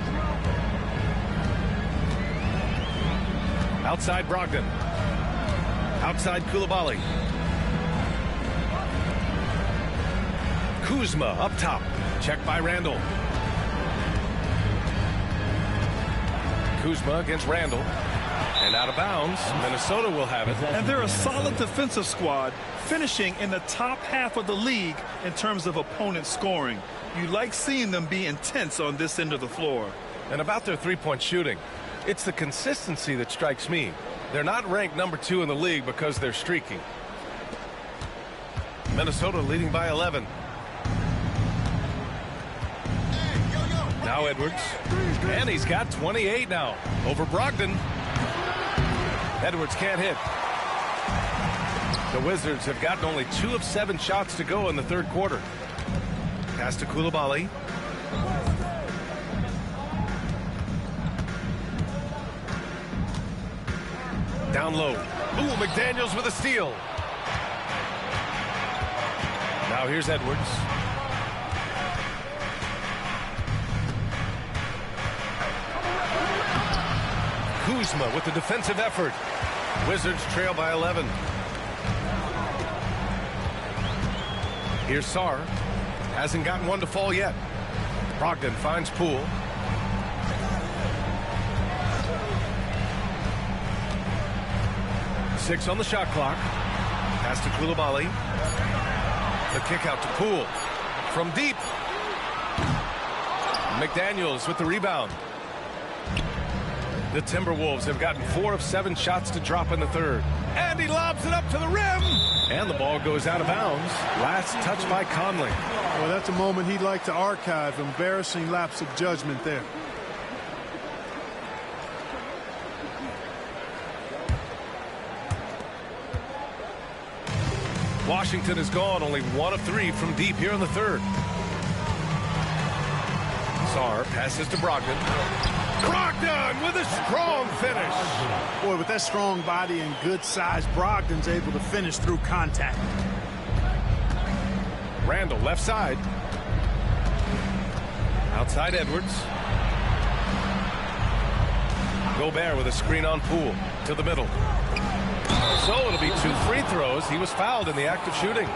A: Outside Brogdon. Outside Coulibaly. Kuzma up top. Checked by Randall. Kuzma against Randall. And out of bounds. Minnesota will have it.
B: And they're a solid defensive squad, finishing in the top half of the league in terms of opponent scoring. You like seeing them be intense on this end of the floor.
A: And about their three-point shooting, it's the consistency that strikes me. They're not ranked number 2 in the league because they're streaky. Minnesota leading by 11. Now Edwards. And he's got 28 now over Brogdon. Edwards can't hit. The Wizards have gotten only 2 of 7 shots to go in the third quarter. Pass to Coulibaly. Down low. Ooh, McDaniels with a steal. Now here's Edwards. Kuzma with the defensive effort. Wizards trail by 11. Here's Sarr. Hasn't gotten one to fall yet. Brogdon finds Poole. Six on the shot clock. Pass to Coulibaly. The kick out to Poole. From deep. McDaniels with the rebound. The Timberwolves have gotten 4 of 7 shots to drop in the third. And he lobs it up to the rim. And the ball goes out of bounds. Last touch by Conley.
C: Well, that's a moment he'd like to archive. Embarrassing lapse of judgment there.
A: Washington is gone, only 1 of 3 from deep here in the third. Sarr passes to Brogdon. Brogdon with a strong finish.
C: Boy, with that strong body and good size, Brogdon's able to finish through contact.
A: Randall left side. Outside Edwards. Gobert with a screen on Poole to the middle. So it'll be 2 free throws. He was fouled in the act of shooting.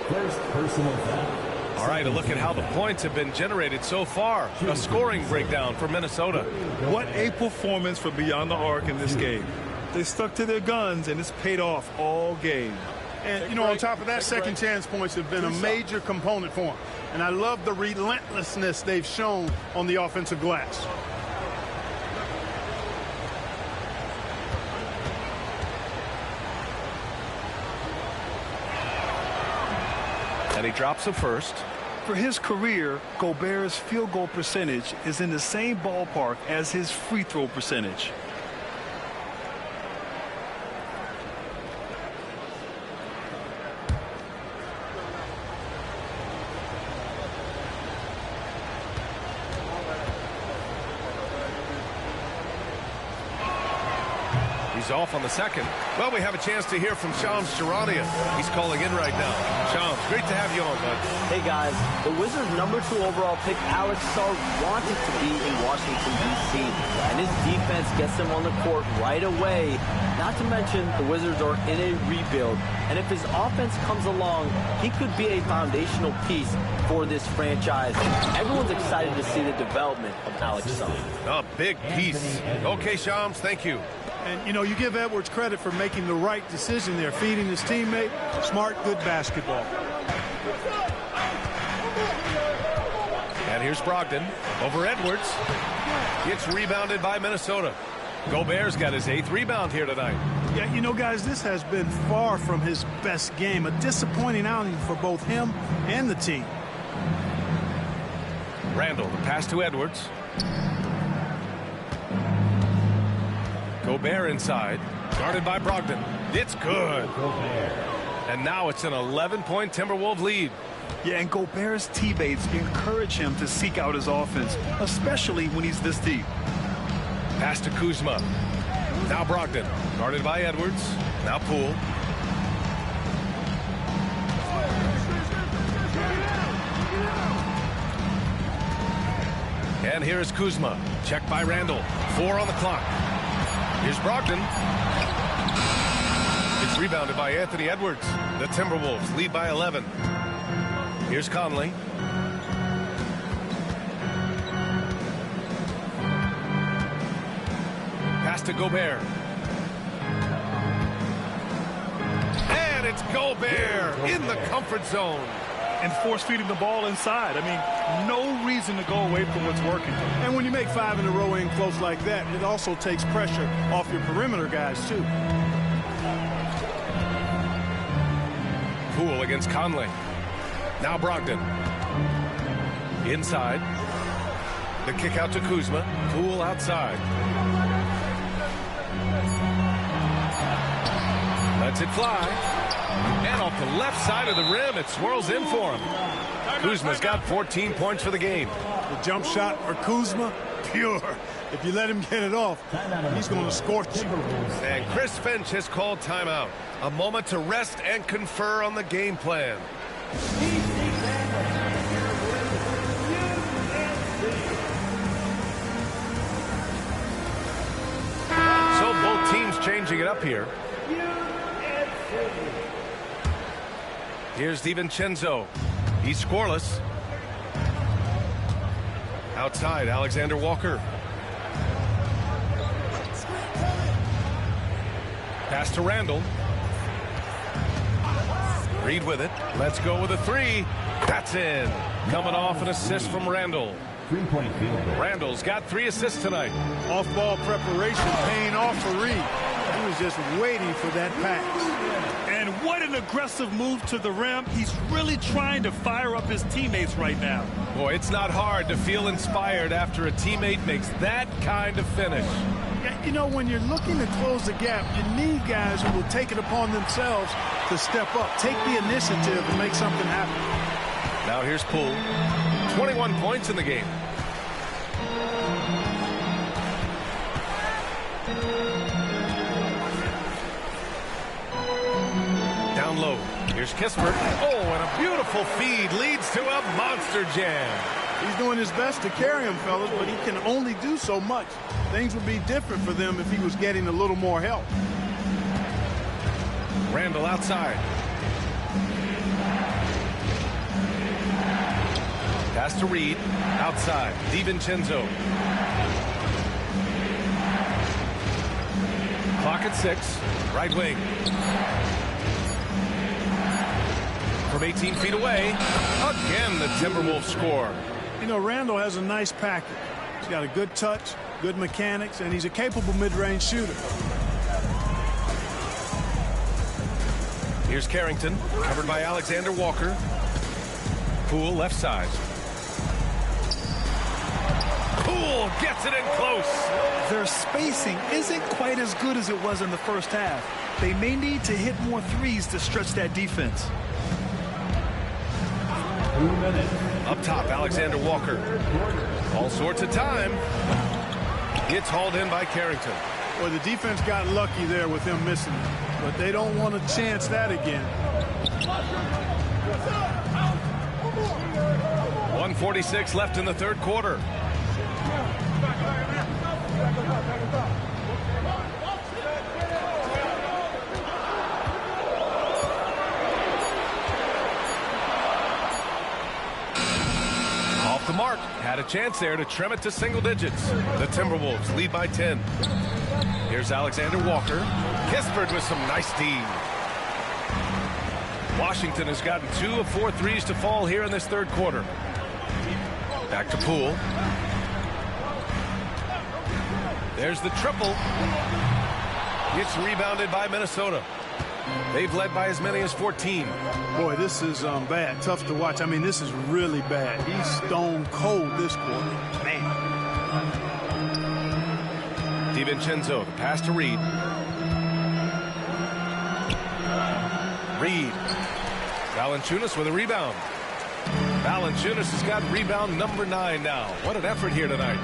E: First personal foul.
A: All right, a look at how the points have been generated so far. A scoring breakdown for Minnesota.
B: What a performance for beyond the arc in this game. They stuck to their guns, and it's paid off all game.
C: And, you know, on top of that, second chance points have been a major component for them. And I love the relentlessness they've shown on the offensive glass.
A: And he drops the first.
B: For his career, Gobert's field goal percentage is in the same ballpark as his free throw percentage.
A: He's He's off on the second. Well, we have a chance to hear from Shams Charania. He's calling in right now. Shams, great to have you on, bud.
I: Hey, guys. The Wizards' #2 overall pick, Alex Sar, wanted to be in Washington, D.C., and his defense gets him on the court right away. Not to mention, the Wizards are in a rebuild, and if his offense comes along, he could be a foundational piece for this franchise. Everyone's excited to see the development of Alex Sar.
A: A big piece. Okay, Shams, thank you.
C: And, you know, you give Edwards credit for making the right decision there, feeding his teammate. Smart, good basketball.
A: And here's Brogdon over Edwards. It's rebounded by Minnesota. Gobert's got his 8th rebound here tonight.
C: Yeah, you know, guys, this has been far from his best game. A disappointing outing for both him and the team.
A: Randall, the pass to Edwards. Gobert inside, guarded by Brogdon. It's good. And now it's an 11-point Timberwolves lead.
B: Yeah, and Gobert's teammates encourage him to seek out his offense, especially when he's this deep.
A: Pass to Kuzma. Now Brogdon, guarded by Edwards. Now Poole. And here is Kuzma. Checked by Randall. 4 on the clock. Here's Brogdon. It's rebounded by Anthony Edwards. The Timberwolves lead by 11. Here's Conley. Pass to Gobert. And it's Gobert in the comfort zone.
B: And force-feeding the ball inside. I mean, no reason to go away from what's working.
C: And when you make 5 in a row in close like that, it also takes pressure off your perimeter guys, too.
A: Poole against Conley. Now Brogdon. Inside. The kick out to Kuzma. Poole outside. Lets it fly. And off the left side of the rim, it swirls in for him. Kuzma's got 14 points for the game.
C: The jump shot for Kuzma, pure. If you let him get it off, he's going to scorch you.
A: And Chris Finch has called timeout. A moment to rest and confer on the game plan. So both teams changing it up here. Here's DiVincenzo. He's scoreless. Outside, Alexander Walker. Pass to Randall. Reed with it. Let's go with a 3. That's in. Coming off an assist from Randall.
E: 3-point field goal.
A: Randall's got 3 assists tonight.
C: Off-ball preparation paying off for Reed. He was just waiting for that pass.
B: And what an aggressive move to the rim. He's really trying to fire up his teammates right now.
A: Boy, it's not hard to feel inspired after a teammate makes that kind of finish.
C: Yeah, you know, when you're looking to close the gap, you need guys who will take it upon themselves to step up, take the initiative and make something happen.
A: Now here's Poole. 21 points in the game. Down low. Here's Kispert. Oh, and a beautiful feed leads to a monster jam.
C: He's doing his best to carry him, fellas, but he can only do so much. Things would be different for them if he was getting a little more help.
A: Randall outside. Pass to Reed. Outside. DiVincenzo. Clock at 6. Right wing. From 18 feet away. Again, the Timberwolves score.
C: You know, Randall has a nice package. He's got a good touch, good mechanics, and he's a capable mid-range shooter.
A: Here's Carrington, covered by Alexander Walker. Poole left side. Poole gets it in close.
B: Their spacing isn't quite as good as it was in the first half. They may need to hit more threes to stretch that defense.
E: 2 minutes.
A: Up top, Alexander Walker. All sorts of time. It's hauled in by Carrington.
C: Well, the defense got lucky there with him missing it, but they don't want to chance that again.
A: 1:46 left in the third quarter. Off the mark. Had a chance there to trim it to single digits. The Timberwolves lead by 10. Here's Alexander Walker. Kispert with some nice D. Washington has gotten 2 of 4 threes to fall here in this third quarter. Back to Poole. There's the triple. It's rebounded by Minnesota. They've led by as many as 14.
C: Boy, this is bad. Tough to watch. I mean, this is really bad. He's stone cold this quarter. Man.
A: DiVincenzo, the pass to Reed. Reed. Valanciunas with a rebound. Valanciunas has got rebound number 9 now. What an effort here tonight.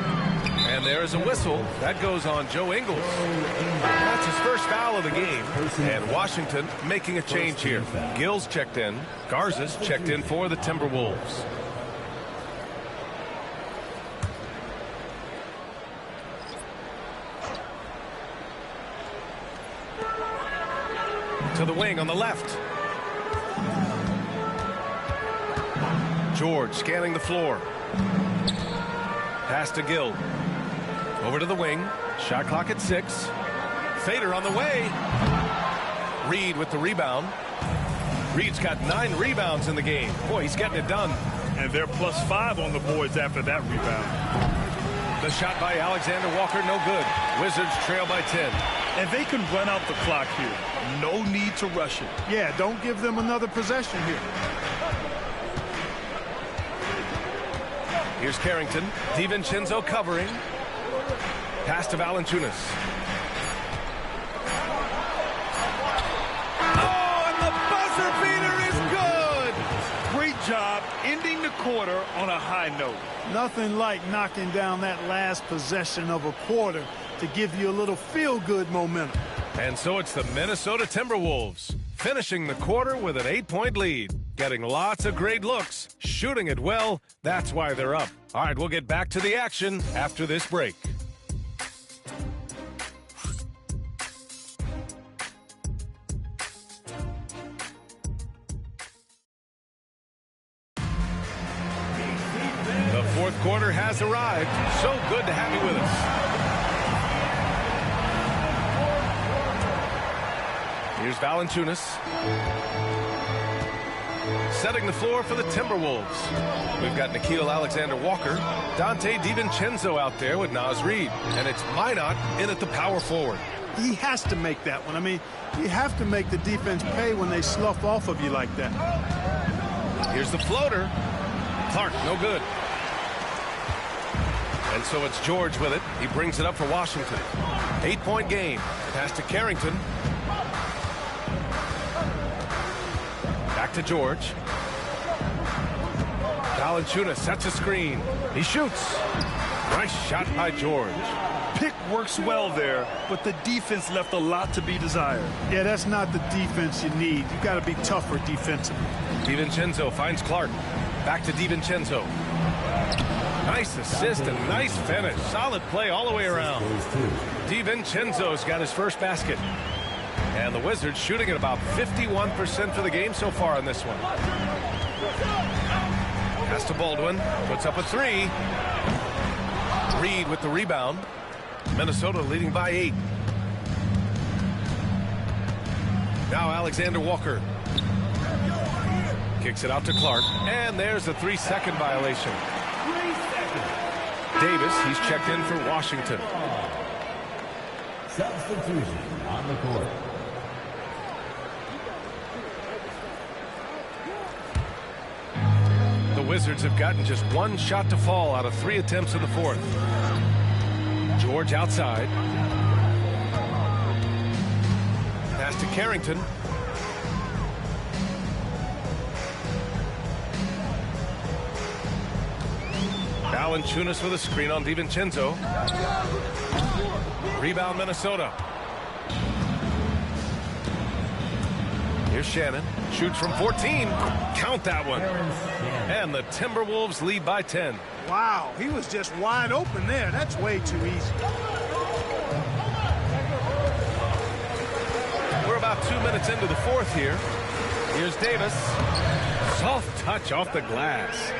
A: And there is a whistle. That goes on Joe Ingles. That's his first foul of the game. And Washington making a change here. Gills checked in. Garza's checked in for the Timberwolves. To the wing on the left. George scanning the floor. Pass to Gill. Over to the wing. Shot clock at 6. Fader on the way. Reed with the rebound. Reed's got 9 rebounds in the game. Boy, he's getting it done.
B: And they're +5 on the boards after that rebound.
A: The shot by Alexander Walker, no good. Wizards trail by 10.
B: And they can run out the clock here. No need to rush it.
C: Yeah, don't give them another possession here.
A: Here's Carrington. DiVincenzo covering. Pass to Valanciunas. Oh, and the buzzer beater is good!
B: Great job ending the quarter on a high note.
C: Nothing like knocking down that last possession of a quarter to give you a little feel-good momentum.
A: And so it's the Minnesota Timberwolves finishing the quarter with an 8-point lead. Getting lots of great looks, shooting it well. That's why they're up. All right, we'll get back to the action after this break. The fourth quarter has arrived. So good to have you with us. Here's Valanciunas. Setting the floor for the Timberwolves. We've got Nickeil Alexander-Walker, Dante DiVincenzo out there with Naz Reid. And it's Minot in at the power forward.
C: He has to make that one. I mean, you have to make the defense pay when they slough off of you like that.
A: Here's the floater. Clark, no good. And so it's George with it. He brings it up for Washington. 8-point game. Pass to Carrington. Back to George. Valanciunas sets a screen. He shoots. Nice shot by George.
B: Pick works well there, but the defense left a lot to be desired.
C: Yeah, that's not the defense you need. You got to be tougher defensively.
A: DiVincenzo finds Clark. Back to DiVincenzo. Nice assist and nice finish. Solid play all the way around. DiVincenzo's got his first basket. And the Wizards shooting at about 51% for the game so far in this one. Pass to Baldwin. Puts up a 3. Reed with the rebound. Minnesota leading by 8. Now Alexander Walker. Kicks it out to Clark. And there's a 3-second violation. Davis, he's checked in for Washington.
E: Substitution on the court.
A: The Wizards have gotten just 1 shot to fall out of 3 attempts in the fourth. George outside. Pass to Carrington. Valanciunas with a screen on DiVincenzo. Rebound, Minnesota. Here's Shannon. Shoots from 14. Count that one. And the Timberwolves lead by 10.
C: Wow, he was just wide open there. That's way too easy.
A: We're about 2 minutes into the fourth here. Here's Davis. Soft touch off the glass.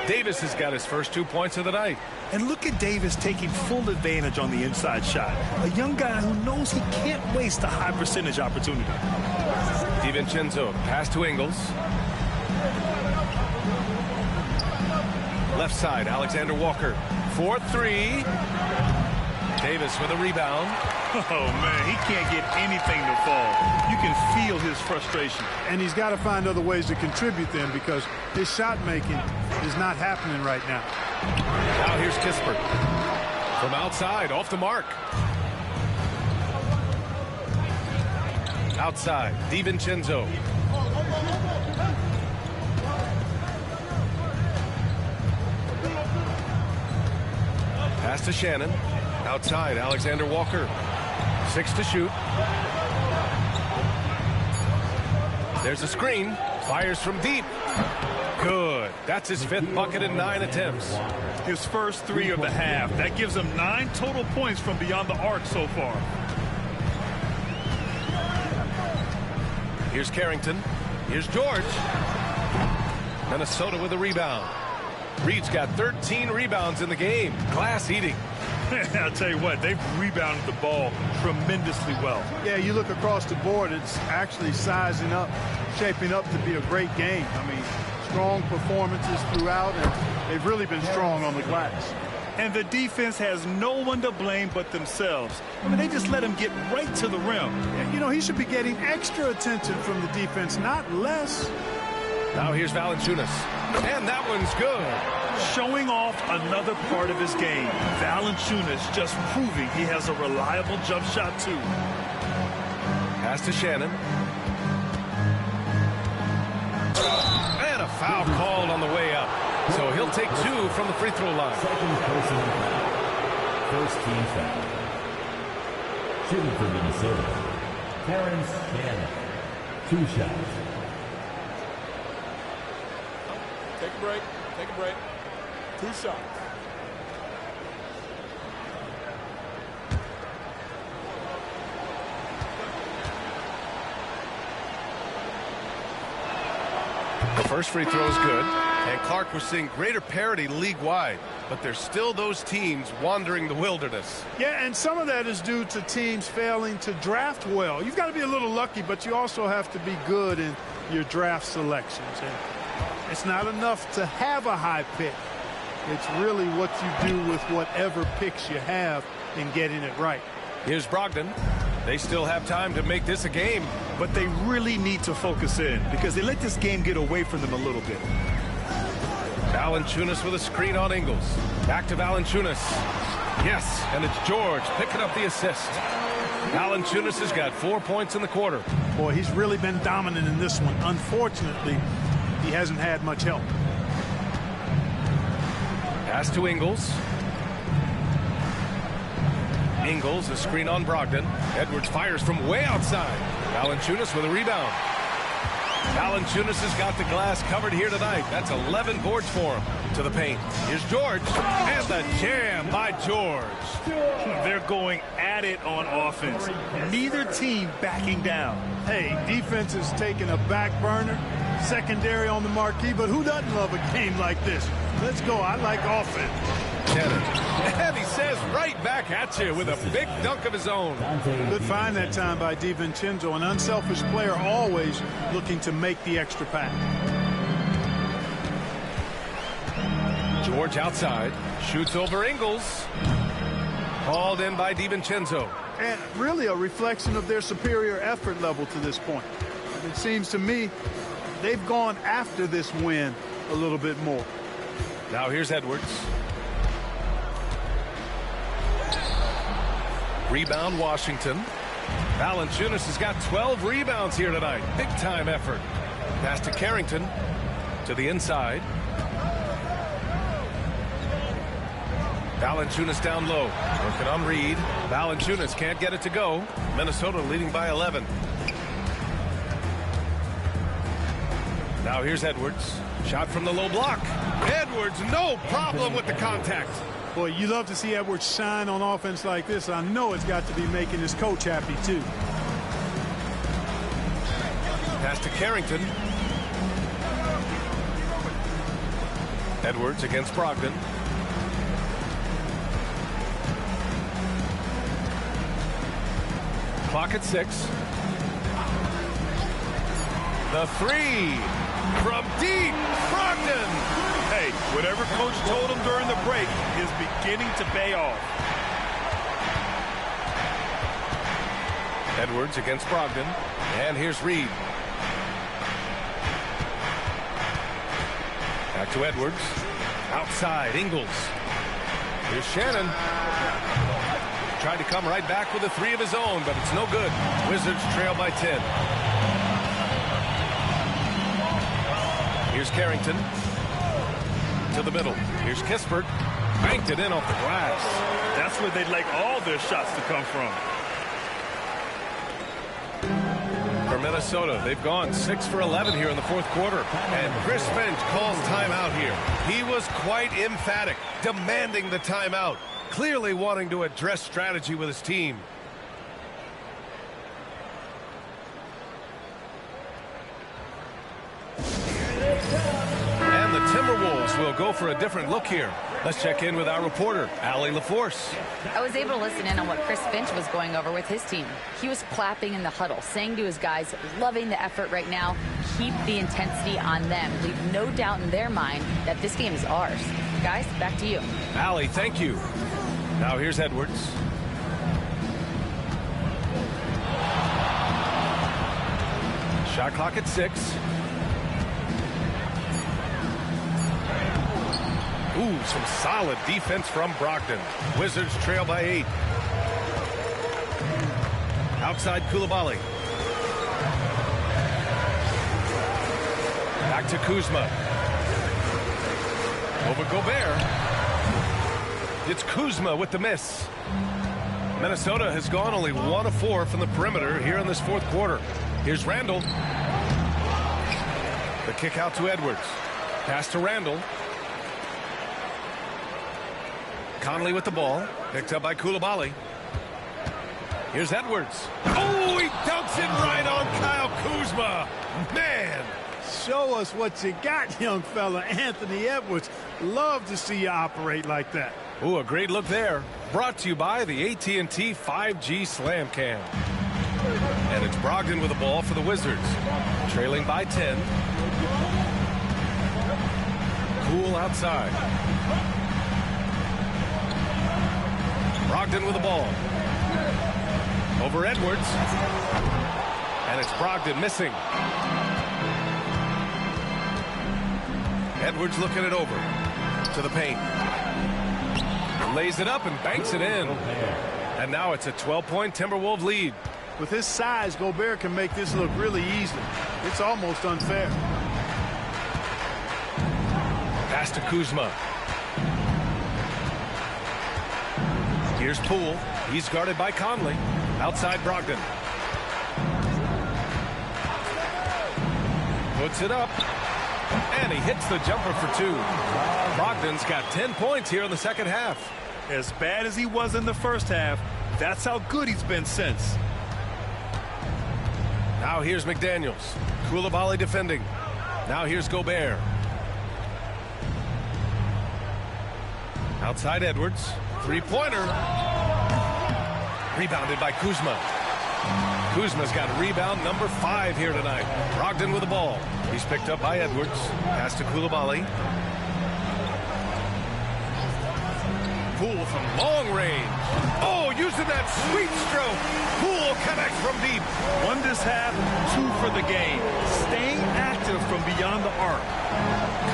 A: Davis has got his first 2 points of the night.
B: And look at Davis taking full advantage on the inside shot. A young guy who knows he can't waste a high percentage opportunity.
A: DiVincenzo, pass to Ingles. Left side, Alexander Walker. 4-3. Davis with a rebound.
B: Oh, man, he can't get anything to fall. You can feel his frustration.
C: And he's got to find other ways to contribute then, because his shot making is not happening right now.
A: Now here's Kispert. From outside, off the mark. Outside, DiVincenzo. Pass to Shannon. Outside, Alexander Walker. 6 to shoot. There's a screen. Fires from deep. Good. That's his 5th bucket in 9 attempts.
B: His first 3 of the half. That gives him 9 total points from beyond the arc so far.
A: Here's Carrington. Here's George. Minnesota with a rebound. Reed's got 13 rebounds in the game. Glass eating.
B: I'll tell you what, they've rebounded the ball tremendously well.
C: Yeah, you look across the board, it's actually sizing up, shaping up to be a great game. I mean, strong performances throughout, and they've really been strong on the glass.
B: And the defense has no one to blame but themselves. I mean, they just let him get right to the rim.
C: You know, he should be getting extra attention from the defense, not less.
A: Now here's Valanciunas. And that one's good.
B: Showing off another part of his game. Valanciunas just proving he has a reliable jump shot, too.
A: Pass to Shannon. And a foul called on the way up. So he'll take 2 from the free throw line.
E: First team foul. Shooting for Minnesota, Terrence Shannon. 2 shots.
F: Take a break. Take a break. 2 shots.
A: The first free throw is good. And Clark, was seeing greater parity league-wide. But there's still those teams wandering the wilderness.
C: Yeah, and some of that is due to teams failing to draft well. You've got to be a little lucky, but you also have to be good in your draft selections. And it's not enough to have a high pick. It's really what you do with whatever picks you have in getting it right.
A: Here's Brogdon. They still have time to make this a game.
B: But they really need to focus in because they let this game get away from them a little bit.
A: Valanciunas with a screen on Ingles. Back to Valanciunas. Yes, and it's George picking up the assist. Valanciunas has got 4 points in the quarter.
C: Boy, he's really been dominant in this one. Unfortunately, he hasn't had much help.
A: Pass to Ingles. Ingles, a screen on Brogdon. Edwards fires from way outside. Valanciunas with a rebound. Valanciunas has got the glass covered here tonight. That's 11 boards for him. To the paint. Here's George. And the jam by George.
B: They're going at it on offense. Neither team backing down.
C: Hey, defense is taking a back burner. Secondary on the marquee, but who doesn't love a game like this? Let's go. I like offense.
A: And he says right back at you with a big dunk of his own.
C: Good find that time by DiVincenzo, an unselfish player always looking to make the extra pass.
A: George outside, shoots over Ingles. Called in by DiVincenzo.
C: And really a reflection of their superior effort level to this point. It seems to me they've gone after this win a little bit more.
A: Now here's Edwards. Rebound Washington. Valanciunas has got 12 rebounds here tonight. Big time effort. Pass to Carrington. To the inside. Valanciunas down low. Working on Reed. Valanciunas can't get it to go. Minnesota leading by 11. Now here's Edwards. Shot from the low block. Edwards, no problem with the contact.
C: Boy, you love to see Edwards shine on offense like this. I know it's got to be making his coach happy, too.
A: Pass to Carrington. Edwards against Brogdon. Clock at 6. The three from deep. Brogdon.
B: Hey, whatever coach told him during the break is beginning to pay off.
A: Edwards against Brogdon. And here's Reed. Back to Edwards. Outside, Ingles. Here's Shannon. Tried to come right back with a three of his own, but it's no good. Wizards trail by 10. Here's Carrington. To the middle. Here's Kispert. Banked it in off the glass.
B: That's where they'd like all their shots to come from.
A: For Minnesota, they've gone 6 for 11 here in the fourth quarter. And Chris Finch calls timeout here. He was quite emphatic, demanding the timeout, clearly wanting to address strategy with his team. And the Timberwolves will go for a different look here. Let's check in with our reporter, Allie LaForce.
D: I was able to listen in on what Chris Finch was going over with his team. He was clapping in the huddle, saying to his guys, loving the effort right now, keep the intensity on them. Leave no doubt in their mind that this game is ours. Guys, back to you.
A: Allie, thank you. Now here's Edwards. Shot clock at 6. Ooh, some solid defense from Brogdon. Wizards trail by 8. Outside Coulibaly. Back to Kuzma. Over Gobert. It's Kuzma with the miss. Minnesota has gone only 1 of 4 from the perimeter here in this fourth quarter. Here's Randall. The kick out to Edwards. Pass to Randall. Conley with the ball. Picked up by Coulibaly. Here's Edwards. Oh, he dunks it right on Kyle Kuzma. Man.
C: Show us what you got, young fella. Anthony Edwards. Love to see you operate like that.
A: Ooh, a great look there. Brought to you by the AT&T 5G Slam Cam. And it's Brogdon with the ball for the Wizards. Trailing by 10. Cool outside. Brogdon with the ball. Over Edwards. And it's Brogdon missing. Edwards looking it over. To the paint. Lays it up and banks it in. And now it's a 12-point Timberwolves lead.
C: With his size, Gobert can make this look really easy. It's almost unfair.
A: Pass to Kuzma. Here's Poole. He's guarded by Conley. Outside Brogdon. Puts it up. And he hits the jumper for 2. Brogdon's got 10 points here in the second half.
B: As bad as he was in the first half, that's how good he's been since.
A: Now here's McDaniels. Coulibaly defending. Now here's Gobert. Outside Edwards. Three-pointer. Rebounded by Kuzma. Kuzma's got rebound number 5 here tonight. Brogdon with the ball. He's picked up by Edwards. Pass to Coulibaly. Poole from long range. Oh, using that sweet stroke. Poole connects from deep.
B: 1 this half, 2 for the game. Staying active from beyond the arc.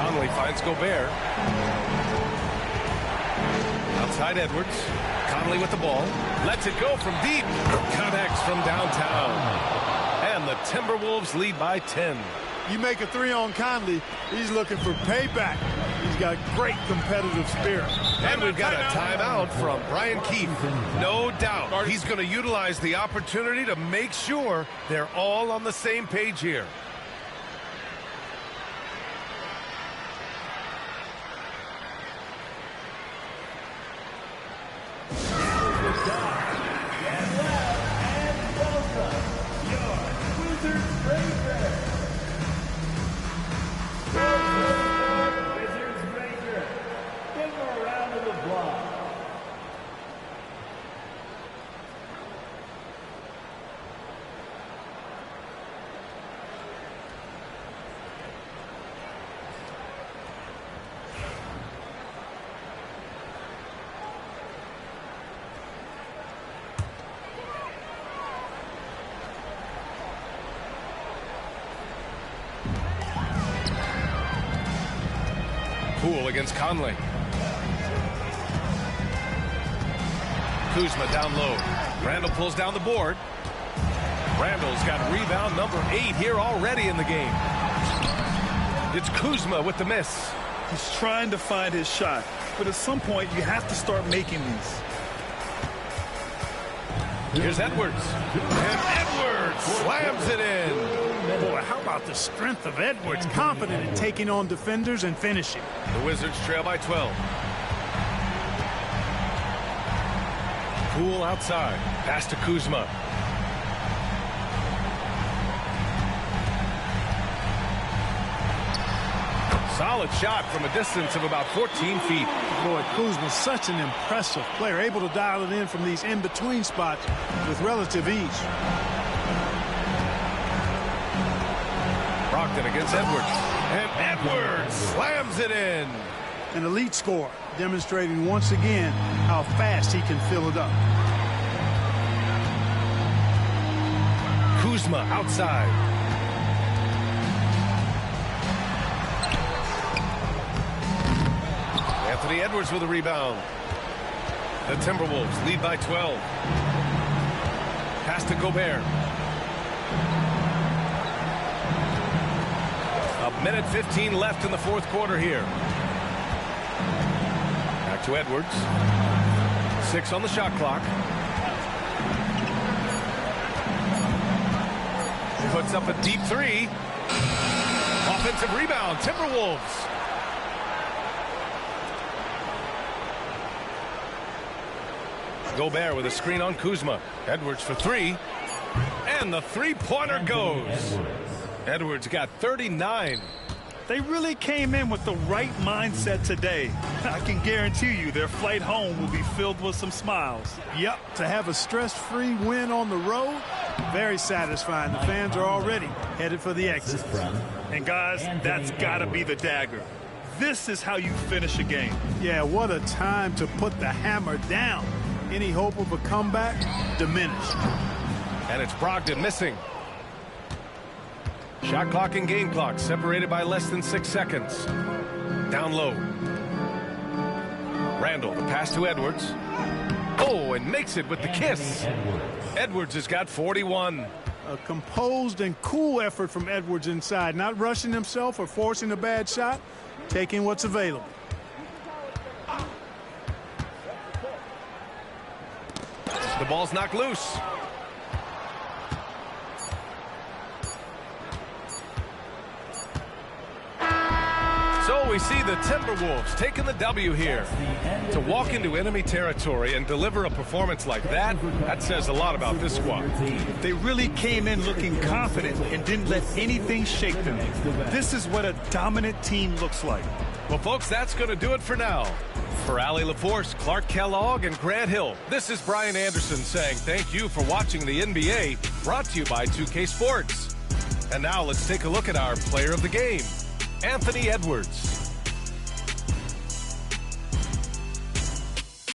A: Conley finds Gobert. Outside Edwards. Conley with the ball. Lets it go from deep. Connects from downtown. And the Timberwolves lead by 10.
C: You make a three on Conley, he's looking for payback. He's got great competitive spirit.
A: And we've got a timeout from Brian Keefe. No doubt he's going to utilize the opportunity to make sure they're all on the same page here. Poole against Conley. Kuzma down low. Randall pulls down the board. Randall's got rebound number 8 here already in the game. It's Kuzma with the miss.
B: He's trying to find his shot, but at some point you have to start making these.
A: Here's Edwards. And Edwards slams it in.
C: Boy, how about the strength of Edwards? Confident in taking on defenders and finishing.
A: The Wizards trail by 12. Poole outside. Pass to Kuzma. Solid shot from a distance of about 14 feet.
C: Boy, Kuzma's such an impressive player, able to dial it in from these in-between spots with relative ease.
A: Brogdon against Edwards. And Edwards slams it in.
C: An elite scorer, demonstrating once again how fast he can fill it up.
A: Kuzma outside. Anthony Edwards with a rebound. The Timberwolves lead by 12. Pass to Gobert. A minute 15 left in the fourth quarter here. Back to Edwards. 6 on the shot clock. Puts up a deep 3. Offensive rebound, Timberwolves. Gobert with a screen on Kuzma. Edwards for 3. And the three-pointer goes. Edwards got 39.
B: They really came in with the right mindset today. I can guarantee you their flight home will be filled with some smiles.
C: Yep, to have a stress-free win on the road, very satisfying. The fans are already headed for the exit.
B: And guys, that's got to be the dagger. This is how you finish a game.
C: Yeah, what a time to put the hammer down. Any hope of a comeback diminished.
A: And it's Brogdon missing. Shot clock and game clock separated by less than 6 seconds. Down low. Randall, the pass to Edwards. Oh, and makes it with the kiss. Edwards has got 41.
C: A composed and cool effort from Edwards inside, not rushing himself or forcing a bad shot, taking what's available.
A: The ball's knocked loose. So we see the Timberwolves taking the W here. To walk into enemy territory and deliver a performance like that, that says a lot about this squad.
B: They really came in looking confident and didn't let anything shake them. This is what a dominant team looks like.
A: Well, folks, that's going to do it for now. For Allie LaForce, Clark Kellogg, and Grant Hill, this is Brian Anderson saying thank you for watching the NBA, brought to you by 2K Sports. And now let's take a look at our player of the game, Anthony Edwards.